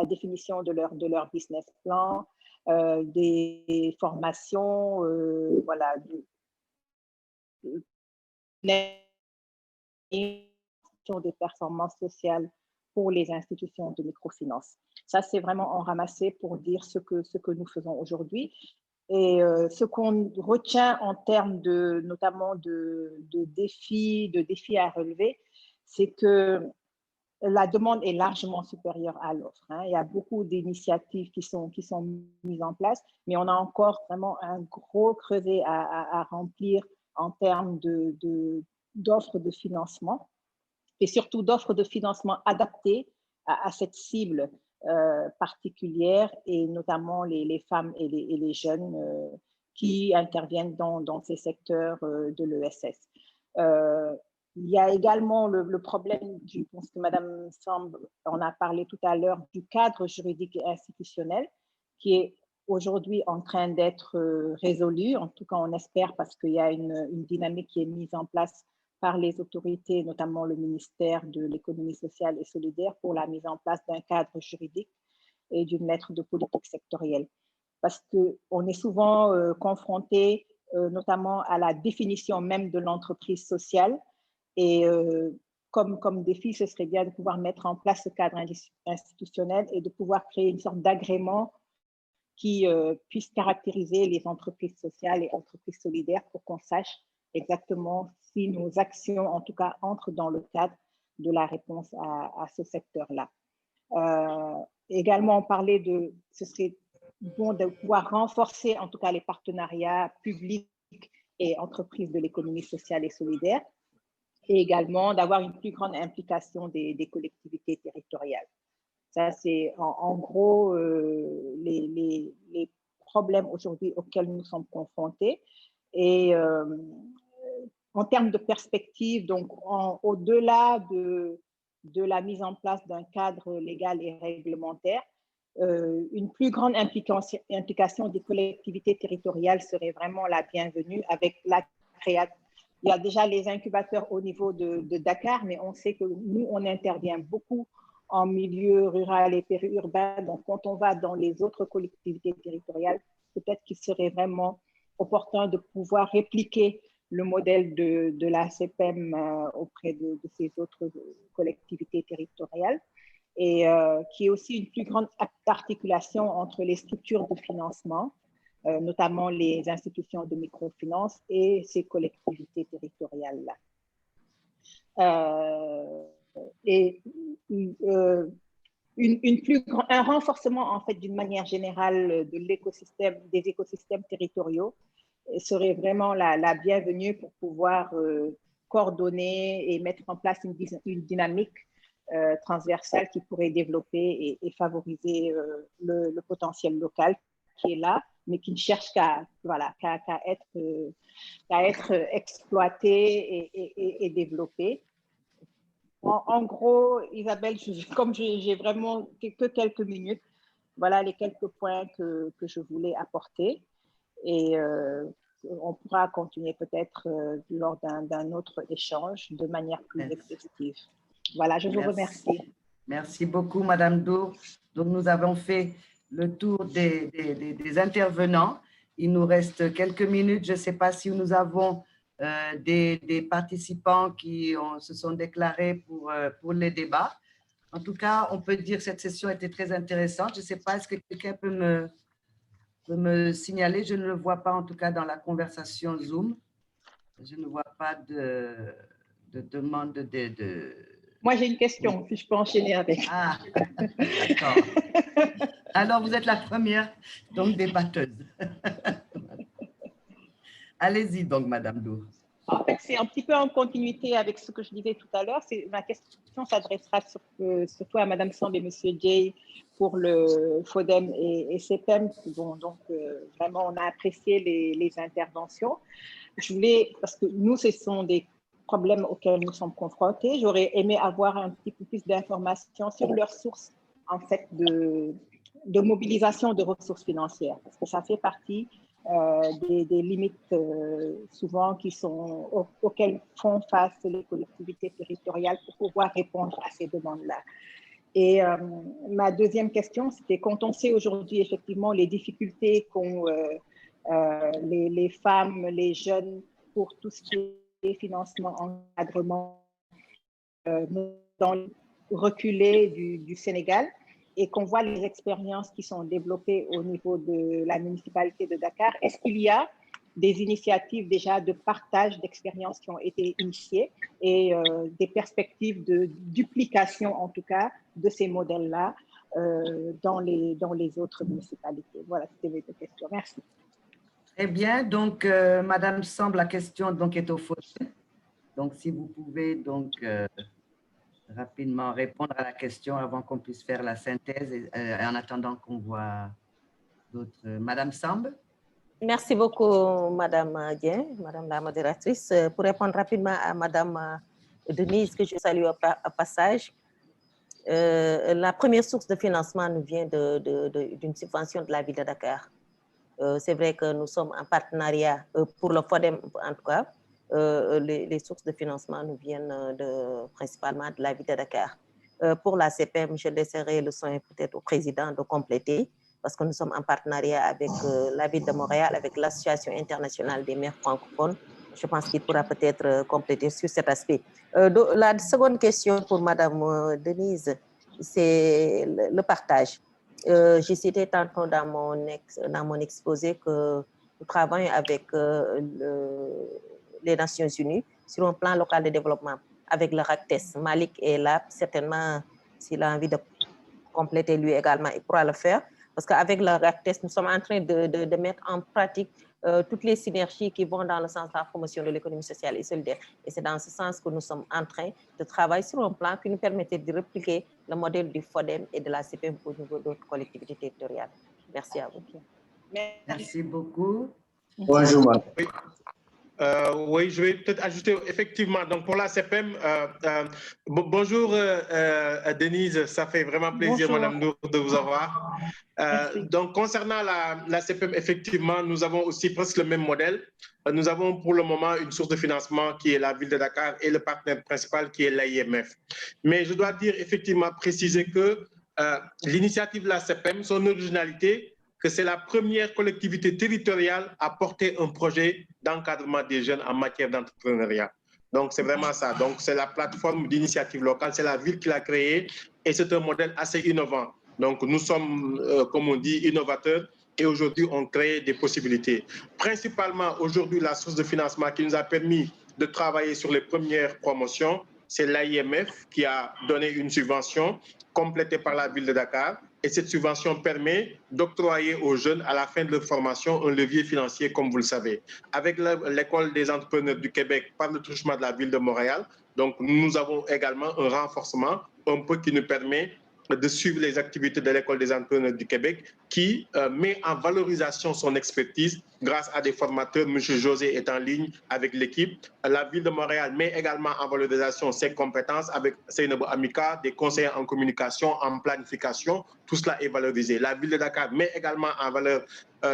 définition de leur business plan, des formations, voilà, des performances sociales pour les institutions de microfinance. Ça, c'est vraiment en ramassé pour dire ce que nous faisons aujourd'hui. Et ce qu'on retient en termes notamment de défis à relever, c'est que la demande est largement supérieure à l'offre. Il y a beaucoup d'initiatives qui sont mises en place, mais on a encore vraiment un gros creuset à remplir en termes d'offres de financement, et surtout d'offres de financement adaptées à cette cible particulière, et notamment les femmes et les jeunes qui interviennent dans ces secteurs de l'ESS. Il y a également le problème, je pense que Mme Samb en a parlé tout à l'heure, du cadre juridique et institutionnel qui est aujourd'hui en train d'être résolu. En tout cas, on espère, parce qu'il y a une dynamique qui est mise en place par les autorités, notamment le ministère de l'économie sociale et solidaire, pour la mise en place d'un cadre juridique et d'une lettre de politique sectorielle. Parce qu'on est souvent confronté notamment à la définition même de l'entreprise sociale. Et comme défi, ce serait bien de pouvoir mettre en place ce cadre institutionnel et de pouvoir créer une sorte d'agrément qui puisse caractériser les entreprises sociales et entreprises solidaires pour qu'on sache exactement si nos actions, en tout cas, entrent dans le cadre de la réponse à ce secteur-là. Également, on parlait ce serait bon de pouvoir renforcer, en tout cas, les partenariats publics et entreprises de l'économie sociale et solidaire, et également d'avoir une plus grande implication des collectivités territoriales. Ça, c'est en gros les problèmes aujourd'hui auxquels nous sommes confrontés. Et en termes de perspective, donc au-delà de la mise en place d'un cadre légal et réglementaire, une plus grande implication des collectivités territoriales serait vraiment la bienvenue avec la création. Il y a déjà les incubateurs au niveau de Dakar, mais on sait que nous, on intervient beaucoup en milieu rural et périurbain. Donc, quand on va dans les autres collectivités territoriales, peut-être qu'il serait vraiment opportun de pouvoir répliquer le modèle de la CPEM auprès de ces autres collectivités territoriales, et qui est aussi une plus grande articulation entre les structures de financement, notamment les institutions de microfinance et ces collectivités territoriales-là. Et un renforcement, en fait, d'une manière générale de l'écosystème, des écosystèmes territoriaux serait vraiment la bienvenue pour pouvoir coordonner et mettre en place une dynamique transversale qui pourrait développer et favoriser le potentiel local qui est là, mais qui ne cherche qu'à être exploité et développé. En gros, Isabelle, comme j'ai vraiment que quelques minutes, voilà les quelques points que je voulais apporter. Et on pourra continuer peut-être lors d'un autre échange de manière plus exhaustive. Voilà, je vous remercie. Merci beaucoup, Madame Dour. Donc, nous avons fait le tour des intervenants. Il nous reste quelques minutes. Je ne sais pas si nous avons des participants qui se sont déclarés pour les débats. En tout cas, on peut dire que cette session était très intéressante. Je ne sais pas, est-ce que quelqu'un peut me signaler? Je ne le vois pas, en tout cas, dans la conversation Zoom. Je ne vois pas de demande de... Moi, j'ai une question, si je peux enchaîner avec. Ah, d'accord. Alors, vous êtes la première, donc, débatteuse. Allez-y, donc, Madame Dour. En fait, c'est un petit peu en continuité avec ce que je disais tout à l'heure. Ma question s'adressera surtout à Madame Samb et Monsieur Jay pour le FODEM et CPEM. Bon, donc, vraiment, on a apprécié les interventions. Je voulais, parce que nous, ce sont des problèmes auxquels nous sommes confrontés. J'aurais aimé avoir un petit peu plus d'informations sur leurs sources, en fait, de mobilisation de ressources financières, parce que ça fait partie des limites souvent auxquelles font face les collectivités territoriales pour pouvoir répondre à ces demandes-là. Et ma deuxième question, c'était quand on sait aujourd'hui effectivement les difficultés qu'ont les femmes, les jeunes pour tout ce qui est financement, encadrement dans le reculé du Sénégal, et qu'on voit les expériences qui sont développées au niveau de la municipalité de Dakar, est-ce qu'il y a des initiatives déjà de partage d'expériences qui ont été initiées et des perspectives de duplication, en tout cas, de ces modèles-là dans les autres municipalités. Voilà, c'était mes deux questions. Merci. Très bien. Donc, Madame Samb, la question donc, est au fauteuil. Donc, si vous pouvez donc rapidement répondre à la question avant qu'on puisse faire la synthèse en attendant qu'on voit d'autres. Madame Samb? Merci beaucoup, Madame Dien, Madame la modératrice. Pour répondre rapidement à Madame Denise, que je salue au passage, la première source de financement nous vient d'une subvention de la ville de Dakar. C'est vrai que nous sommes en partenariat pour le FODEM, en tout cas. Les sources de financement nous viennent principalement de la ville de Dakar. Pour la CPM, je laisserai le soin peut-être au président de compléter, parce que nous sommes en partenariat avec la ville de Montréal, avec l'Association internationale des maires francophones. Je pense qu'il pourra peut-être compléter sur cet aspect. La seconde question pour Madame Denise, c'est le partage. J'ai cité tantôt dans mon exposé que nous travaillons avec les Nations Unies sur un plan local de développement avec le RACTES. Malik est là, certainement, s'il a envie de compléter lui également, il pourra le faire. Parce qu'avec le RACTES, nous sommes en train de mettre en pratique toutes les synergies qui vont dans le sens de la promotion de l'économie sociale et solidaire. Et c'est dans ce sens que nous sommes en train de travailler sur un plan qui nous permettait de répliquer le modèle du FODEM et de la CPM au niveau d'autres collectivités territoriales. Merci à vous. Merci beaucoup. Bonjour, madame. Oui, je vais peut-être ajouter effectivement. Donc pour la CPM, bonjour Denise, ça fait vraiment plaisir, bonjour. Madame Nour, de vous avoir. Donc concernant la CPM, effectivement, nous avons aussi presque le même modèle. Nous avons pour le moment une source de financement qui est la ville de Dakar et le partenaire principal qui est l'AIMF. Mais je dois dire effectivement, préciser que l'initiative de la CPM, son originalité, que c'est la première collectivité territoriale à porter un projet d'encadrement des jeunes en matière d'entrepreneuriat. Donc, c'est vraiment ça. Donc, c'est la plateforme d'initiative locale, c'est la ville qui l'a créée et c'est un modèle assez innovant. Donc, nous sommes, comme on dit, innovateurs et aujourd'hui, on crée des possibilités. Principalement, aujourd'hui, la source de financement qui nous a permis de travailler sur les premières promotions, c'est l'AIMF qui a donné une subvention complétée par la ville de Dakar. Et cette subvention permet d'octroyer aux jeunes, à la fin de leur formation, un levier financier, comme vous le savez. Avec l'École des entrepreneurs du Québec, par le truchement de la ville de Montréal, donc nous avons également un renforcement, un peu qui nous permet de suivre les activités de l'École des entrepreneurs du Québec, qui met en valorisation son expertise grâce à des formateurs. M. José est en ligne avec l'équipe. La ville de Montréal met également en valorisation ses compétences avec Seynabou Amika, des conseillers en communication, en planification. Tout cela est valorisé. La ville de Dakar met également en valeur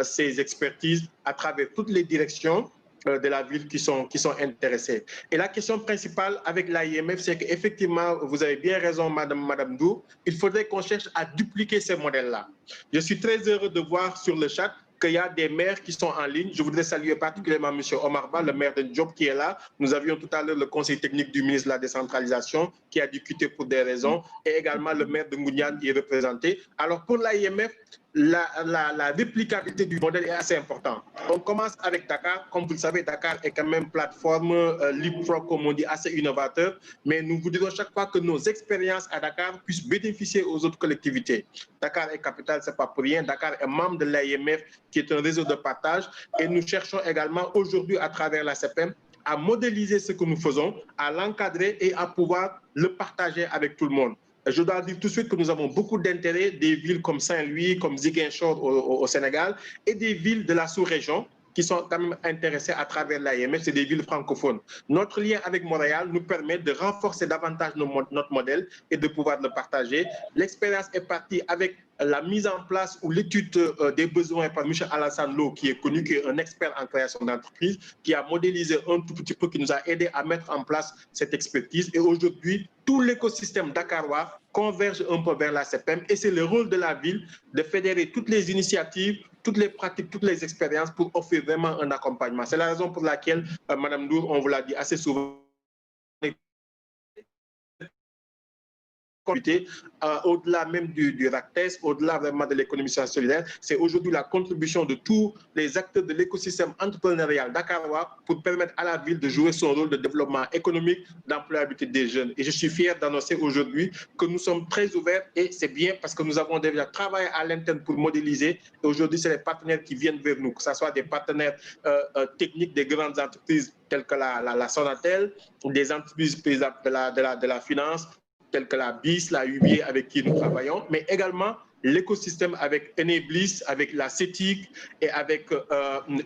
ses expertises à travers toutes les directions de la ville qui sont intéressés. Et la question principale avec l'AIMF, c'est qu'effectivement, vous avez bien raison, Madame Dou, il faudrait qu'on cherche à dupliquer ces modèles-là. Je suis très heureux de voir sur le chat qu'il y a des maires qui sont en ligne. Je voudrais saluer particulièrement M. Omar Ba, le maire de Diop qui est là. Nous avions tout à l'heure le conseil technique du ministre de la décentralisation qui a dû quitter pour des raisons et également le maire de Ngouniane qui est représenté. Alors pour l'AIMF, la réplicabilité du modèle est assez importante. On commence avec Dakar. Comme vous le savez, Dakar est quand même plateforme leapfrog, comme on dit, assez innovateur. Mais nous voudrions chaque fois que nos expériences à Dakar puissent bénéficier aux autres collectivités. Dakar est capitale, ce n'est pas pour rien. Dakar est membre de l'AIMF, qui est un réseau de partage. Et nous cherchons également aujourd'hui, à travers la CPM, à modéliser ce que nous faisons, à l'encadrer et à pouvoir le partager avec tout le monde. Je dois dire tout de suite que nous avons beaucoup d'intérêt, des villes comme Saint-Louis, comme Ziguinchor au Sénégal, et des villes de la sous-région qui sont quand même intéressées à travers l'AIMF, c'est des villes francophones. Notre lien avec Montréal nous permet de renforcer davantage notre modèle et de pouvoir le partager. L'expérience est partie avec la mise en place ou l'étude des besoins par M. Alassane Lo, qui est connu, qui est un expert en création d'entreprise, qui a modélisé un tout petit peu, qui nous a aidé à mettre en place cette expertise. Et aujourd'hui, tout l'écosystème dakarois converge un peu vers la CPM et c'est le rôle de la ville de fédérer toutes les initiatives, toutes les pratiques, toutes les expériences pour offrir vraiment un accompagnement. C'est la raison pour laquelle, Madame Dour, on vous l'a dit assez souvent, au-delà même du RACTES, au-delà vraiment de l'économie sociale solidaire, c'est aujourd'hui la contribution de tous les acteurs de l'écosystème entrepreneurial dakarois pour permettre à la ville de jouer son rôle de développement économique, d'employabilité des jeunes. Et je suis fier d'annoncer aujourd'hui que nous sommes très ouverts et c'est bien parce que nous avons déjà travaillé à l'interne pour modéliser. Et aujourd'hui, c'est les partenaires qui viennent vers nous, que ce soit des partenaires techniques des grandes entreprises telles que la Sonatel, des entreprises par exemple, de la finance, telles que la BIS, la UBA avec qui nous travaillons, mais également l'écosystème avec Enablis, avec la CETIC et avec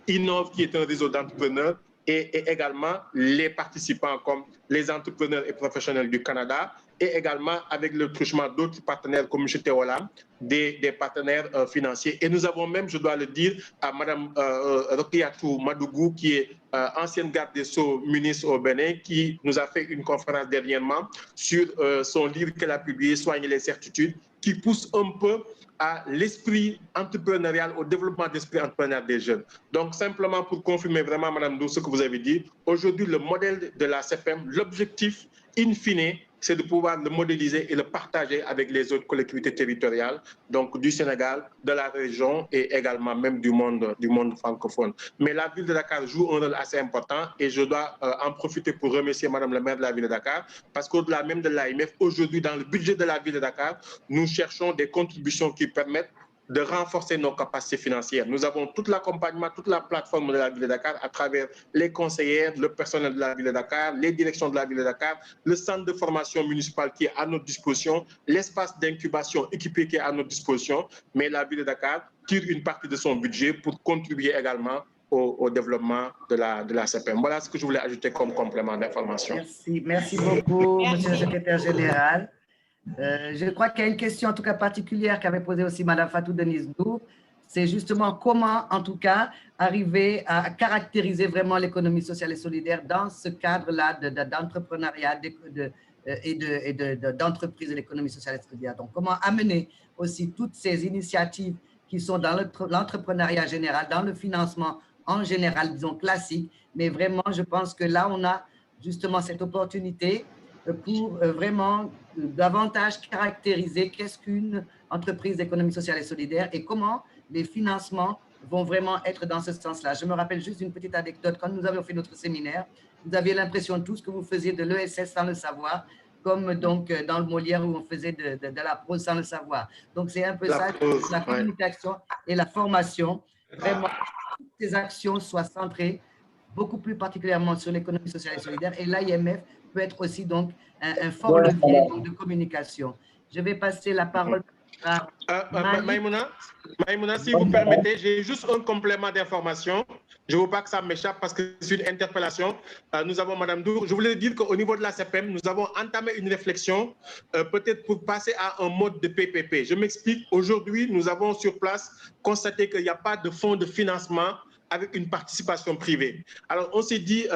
Innov qui est un réseau d'entrepreneurs et également les participants comme les entrepreneurs et professionnels du Canada et également avec le truchement d'autres partenaires comme M. Teola, des partenaires financiers. Et nous avons même, je dois le dire, à Mme Rokiatou Madougou, qui est ancienne garde des Sceaux ministre au Bénin, qui nous a fait une conférence dernièrement sur son livre qu'elle a publié, Soigner les certitudes, qui pousse un peu à l'esprit entrepreneurial, au développement d'esprit entrepreneurial des jeunes. Donc, simplement pour confirmer vraiment, Mme Dou, ce que vous avez dit, aujourd'hui, le modèle de la CFM, l'objectif, in fine, c'est de pouvoir le modéliser et le partager avec les autres collectivités territoriales, donc du Sénégal, de la région et également même du monde francophone. Mais la ville de Dakar joue un rôle assez important et je dois en profiter pour remercier Madame la maire de la ville de Dakar parce qu'au-delà même de l'AMF, aujourd'hui, dans le budget de la ville de Dakar, nous cherchons des contributions qui permettent de renforcer nos capacités financières. Nous avons tout l'accompagnement, toute la plateforme de la ville de Dakar à travers les conseillères, le personnel de la ville de Dakar, les directions de la ville de Dakar, le centre de formation municipal qui est à notre disposition, l'espace d'incubation équipé qui est à notre disposition, mais la ville de Dakar tire une partie de son budget pour contribuer également au développement de la CPM. Voilà ce que je voulais ajouter comme complément d'information. Merci beaucoup, Monsieur le secrétaire général. Je crois qu'il y a une question en tout cas particulière qu'avait posée aussi Mme Fatou Denise Ndour. C'est justement comment, en tout cas, arriver à caractériser vraiment l'économie sociale et solidaire dans ce cadre-là d'entrepreneuriat et d'entreprise de l'économie sociale et solidaire. Donc, comment amener aussi toutes ces initiatives qui sont dans l'entrepreneuriat général, dans le financement en général, disons classique, mais vraiment, je pense que là, on a justement cette opportunité pour vraiment davantage caractériser qu'est-ce qu'une entreprise d'économie sociale et solidaire et comment les financements vont vraiment être dans ce sens-là. Je me rappelle juste une petite anecdote. Quand nous avions fait notre séminaire, vous aviez l'impression tous que vous faisiez de l'ESS sans le savoir, comme donc dans le Molière où on faisait de la prose sans le savoir. Donc, c'est un peu ça, que la communication et la formation, vraiment, toutes ces actions soient centrées beaucoup plus particulièrement sur l'économie sociale et solidaire. Et l'AIMF peut être aussi donc un fort levier de communication. Je vais passer la parole à Maïmouna, si vous permettez, j'ai juste un complément d'information. Je ne veux pas que ça m'échappe parce que c'est une interpellation. Nous avons Mme Dour. Je voulais dire qu'au niveau de la CPM, nous avons entamé une réflexion peut-être pour passer à un mode de PPP. Je m'explique. Aujourd'hui, nous avons sur place constaté qu'il n'y a pas de fonds de financement avec une participation privée. Alors, on s'est dit,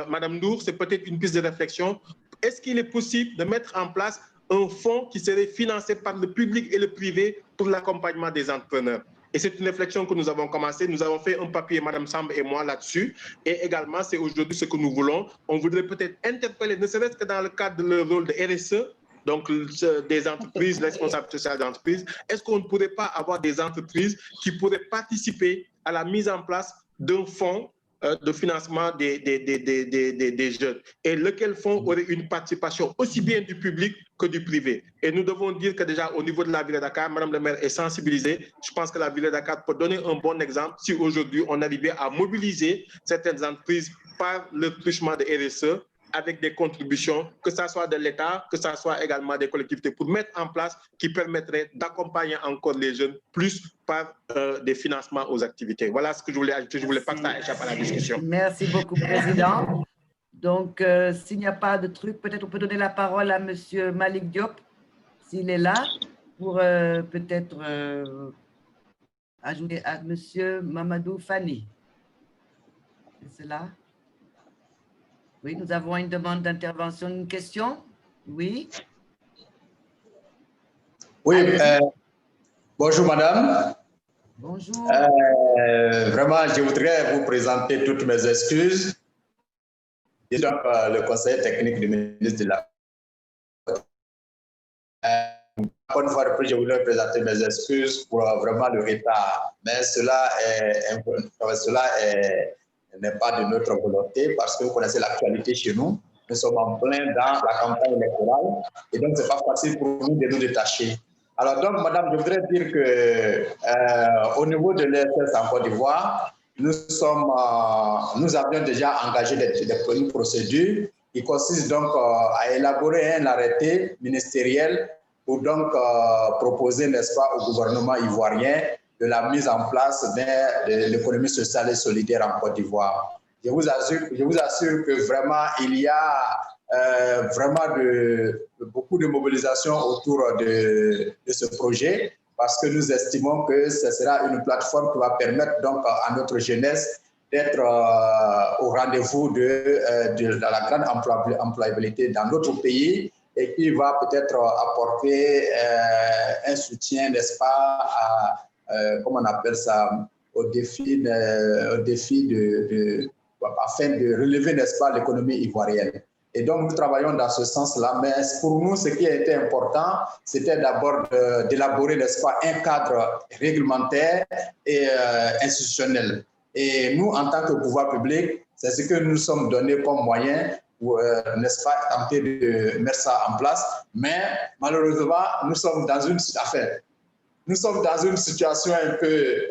Mme Dour, c'est peut-être une piste de réflexion. Est-ce qu'il est possible de mettre en place un fonds qui serait financé par le public et le privé pour l'accompagnement des entrepreneurs? Et c'est une réflexion que nous avons commencée. Nous avons fait un papier, Mme Samb et moi, là-dessus. Et également, c'est aujourd'hui ce que nous voulons. On voudrait peut-être interpeller, ne serait-ce que dans le cadre de leur rôle de RSE, donc des entreprises, responsabilité sociale d'entreprise, est-ce qu'on ne pourrait pas avoir des entreprises qui pourraient participer à la mise en place d'un fonds de financement des jeunes et lequel fonds aurait une participation aussi bien du public que du privé. Et nous devons dire que déjà au niveau de la ville de Dakar, Mme le maire est sensibilisée. Je pense que la ville de Dakar peut donner un bon exemple si aujourd'hui on arrivait à mobiliser certaines entreprises par le truchement de RSE avec des contributions, que ce soit de l'État, que ce soit également des collectivités, pour mettre en place qui permettrait d'accompagner encore les jeunes plus par des financements aux activités. Voilà ce que je voulais ajouter. Je ne voulais pas que ça échappe à la discussion. Merci beaucoup, Président. Donc, s'il n'y a pas de truc, peut-être on peut donner la parole à M. Malik Diop, s'il est là, pour peut-être ajouter à M. Mamadou Fani. C'est là? Oui, nous avons une demande d'intervention, une question? Oui. Oui, bonjour madame. Bonjour. Vraiment, je voudrais vous présenter toutes mes excuses. Je suis le conseiller technique du ministre de la Encore une fois, je voudrais présenter mes excuses pour vraiment le retard. Mais cela n'est pas de notre volonté parce que vous connaissez l'actualité chez nous. Nous sommes en plein dans la campagne électorale et donc ce n'est pas facile pour nous de nous détacher. Alors donc, madame, je voudrais dire qu'au niveau de l'ESS en Côte d'Ivoire, nous avions déjà engagé une procédure qui consiste donc à élaborer un arrêté ministériel pour donc proposer, n'est-ce pas, au gouvernement ivoirien de la mise en place de l'économie sociale et solidaire en Côte d'Ivoire. Je vous assure que vraiment, il y a vraiment beaucoup de mobilisation autour de ce projet parce que nous estimons que ce sera une plateforme qui va permettre donc à notre jeunesse d'être au rendez-vous de la grande employabilité dans notre pays et qui va peut-être apporter un soutien, n'est-ce pas, comment on appelle ça, au défi afin de relever, n'est-ce pas, l'économie ivoirienne. Et donc, nous travaillons dans ce sens-là. Mais pour nous, ce qui a été important, c'était d'abord d'élaborer, n'est-ce pas, un cadre réglementaire et institutionnel. Et nous, en tant que pouvoir public, c'est ce que nous sommes donnés comme moyen pour, n'est-ce pas, tenter de mettre ça en place. Mais malheureusement, nous sommes dans une affaire. Nous sommes dans une situation un peu,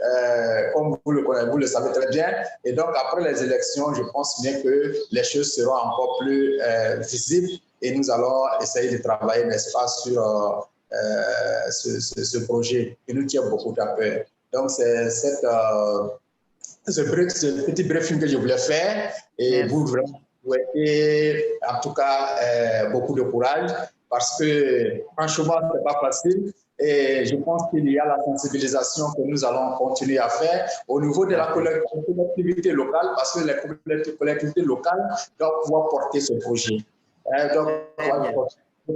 comme vous le savez très bien, et donc après les élections, je pense bien que les choses seront encore plus visibles et nous allons essayer de travailler, n'est-ce pas, sur ce projet qui nous tient beaucoup à cœur. Donc c'est ce petit briefing que je voulais faire et vous vraiment souhaiter en tout cas beaucoup de courage parce que franchement, ce n'est pas facile. Et je pense qu'il y a la sensibilisation que nous allons continuer à faire au niveau de la collectivité locale, parce que les collectivités locales doivent pouvoir porter ce projet.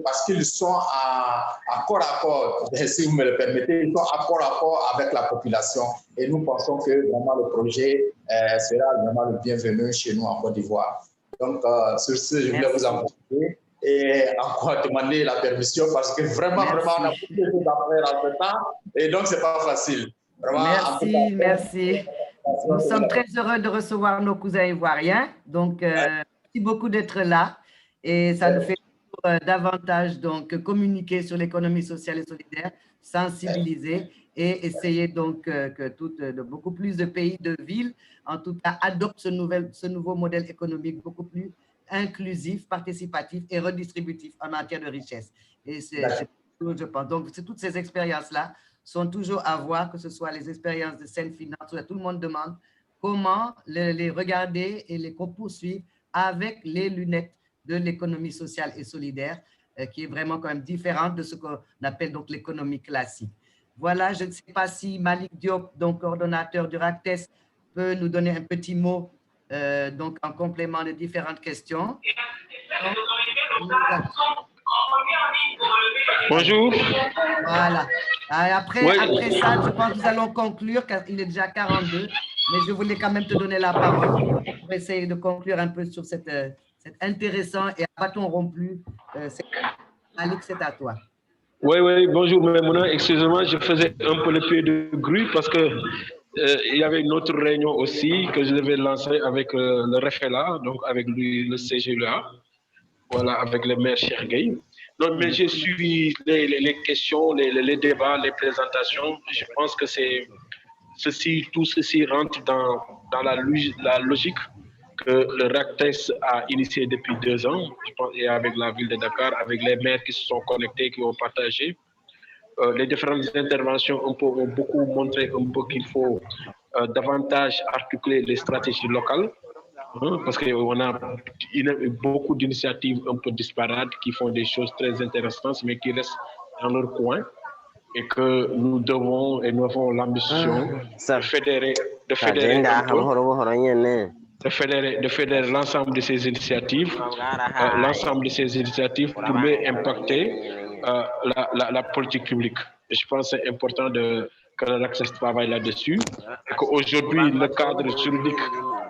Parce qu'ils sont à corps à corps, si vous me le permettez, ils sont à corps avec la population. Et nous pensons que vraiment le projet sera vraiment le bienvenu chez nous en Côte d'Ivoire. Donc, sur ce, je voulais vous encourager et encore demander la permission parce que vraiment, on a beaucoup de choses à faire en ce temps et donc c'est pas facile. Vraiment, merci. Nous sommes très heureux de recevoir nos cousins ivoiriens. Donc, merci beaucoup d'être là et ça nous fait davantage donc communiquer sur l'économie sociale et solidaire, sensibiliser et essayer donc que beaucoup plus de pays, de villes, en tout cas, adoptent ce nouveau modèle économique beaucoup plus inclusif, participatif et redistributif en matière de richesse. Et c'est je pense. Donc, toutes ces expériences-là sont toujours à voir, que ce soit les expériences de Saine Finance, où tout le monde demande comment les regarder et les poursuivre avec les lunettes de l'économie sociale et solidaire, qui est vraiment quand même différente de ce qu'on appelle donc l'économie classique. Voilà, je ne sais pas si Malik Diop, donc coordonnateur du RACTES, peut nous donner un petit mot donc en complément de différentes questions. Bonjour. Voilà. Après ça, je pense que nous allons conclure, car il est déjà 42, mais je voulais quand même te donner la parole pour essayer de conclure un peu sur cet intéressant et à bâton rompu. Alex, c'est à toi. Oui, bonjour Maimouna. Excusez-moi, je faisais un peu le pied de grue parce que il y avait une autre réunion aussi que je devais lancer avec le REFELA, donc avec le CGLA, voilà, avec le maire Cheikh Gueye. Donc, mais j'ai suivi les questions, les débats, les présentations. Je pense que tout ceci rentre dans la logique que le RACTES a initié depuis 2 ans, je pense, et avec la ville de Dakar, avec les maires qui se sont connectés, qui ont partagé. Les différentes interventions ont beaucoup montré qu'il faut davantage articuler les stratégies locales, parce qu'on a beaucoup d'initiatives un peu disparates qui font des choses très intéressantes, mais qui restent dans leur coin, et que nous devons et nous avons l'ambition de fédérer l'ensemble de ces initiatives, pour mieux impacter la politique publique. Et je pense que c'est important que le RACTES travaille là-dessus, et qu'aujourd'hui, le cadre juridique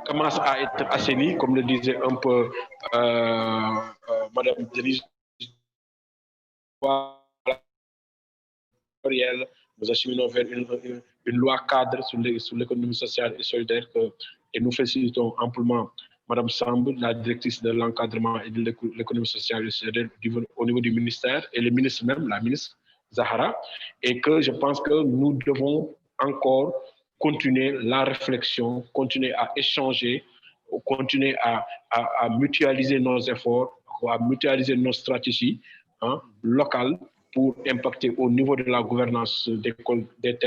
commence à être assaini, comme le disait un peu Madame Denise. Voilà, sectorielles. Nous acheminons vers une loi cadre sur l'économie sociale et solidaire et nous félicitons amplement Madame Samb, la directrice de l'encadrement et de l'économie sociale et solidaire au niveau du ministère et le ministre même, la ministre Zahara, et que je pense que nous devons encore continuer la réflexion, continuer à échanger, continuer à mutualiser nos efforts, à mutualiser nos stratégies locales pour impacter au niveau de la gouvernance des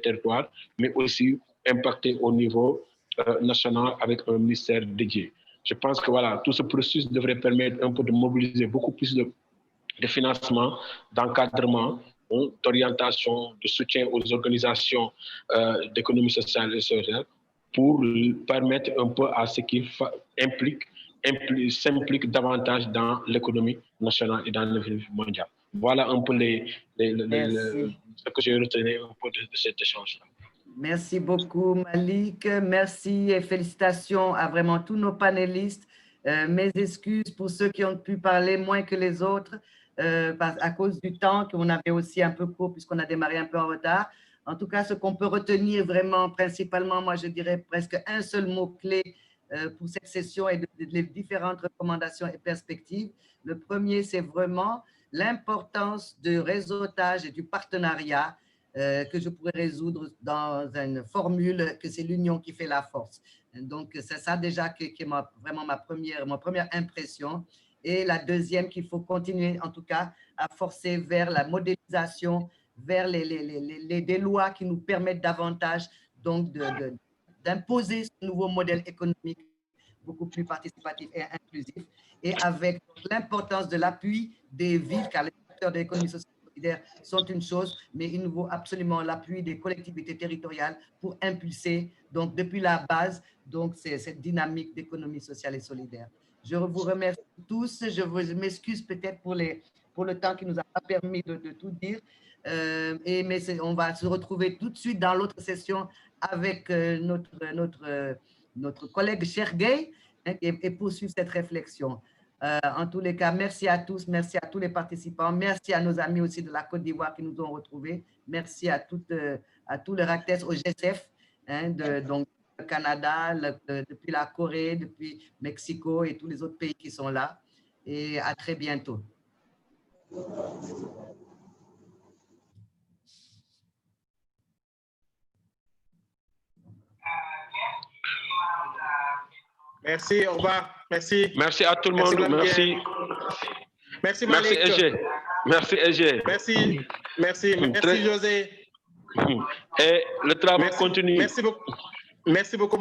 territoires, mais aussi impacter au niveau national avec un ministère dédié. Je pense que voilà, tout ce processus devrait permettre un peu de mobiliser beaucoup plus de financement, d'encadrement, d'orientation, de soutien aux organisations d'économie sociale et solidaire pour permettre un peu à ce qui s'implique davantage dans l'économie nationale et dans l'économie mondiale. Voilà un peu ce que j'ai retenu un peu de cet échange-là. Merci beaucoup, Malik. Merci et félicitations à vraiment tous nos panélistes. Mes excuses pour ceux qui ont pu parler moins que les autres à cause du temps qu'on avait aussi un peu court puisqu'on a démarré un peu en retard. En tout cas, ce qu'on peut retenir vraiment principalement, moi je dirais presque un seul mot-clé pour cette session et les différentes recommandations et perspectives. Le premier, c'est vraiment l'importance du réseautage et du partenariat que je pourrais résoudre dans une formule que c'est l'union qui fait la force. Donc, c'est ça déjà qui est vraiment ma première impression. Et la deuxième, qu'il faut continuer en tout cas à forcer vers la modélisation, vers des lois qui nous permettent davantage donc d'imposer ce nouveau modèle économique beaucoup plus participatif et inclusif, et avec l'importance de l'appui des villes, car les acteurs de l'économie sociale sont une chose, mais il nous faut absolument l'appui des collectivités territoriales pour impulser, donc depuis la base, donc cette dynamique d'économie sociale et solidaire. Je vous remercie tous. Je m'excuse peut-être pour le temps qui nous a pas permis de tout dire, mais on va se retrouver tout de suite dans l'autre session avec notre collègue Sergueï et poursuivre cette réflexion. En tous les cas, merci à tous, merci à tous les participants, merci à nos amis aussi de la Côte d'Ivoire qui nous ont retrouvés, merci à tous les RACTES au GSF, donc le Canada, depuis la Corée, depuis Mexico et tous les autres pays qui sont là, et à très bientôt. Merci, au revoir. Merci. Merci à tout le monde. Merci. Merci, Malik. Merci, Ege. Merci, José. Et le travail continue. Merci beaucoup.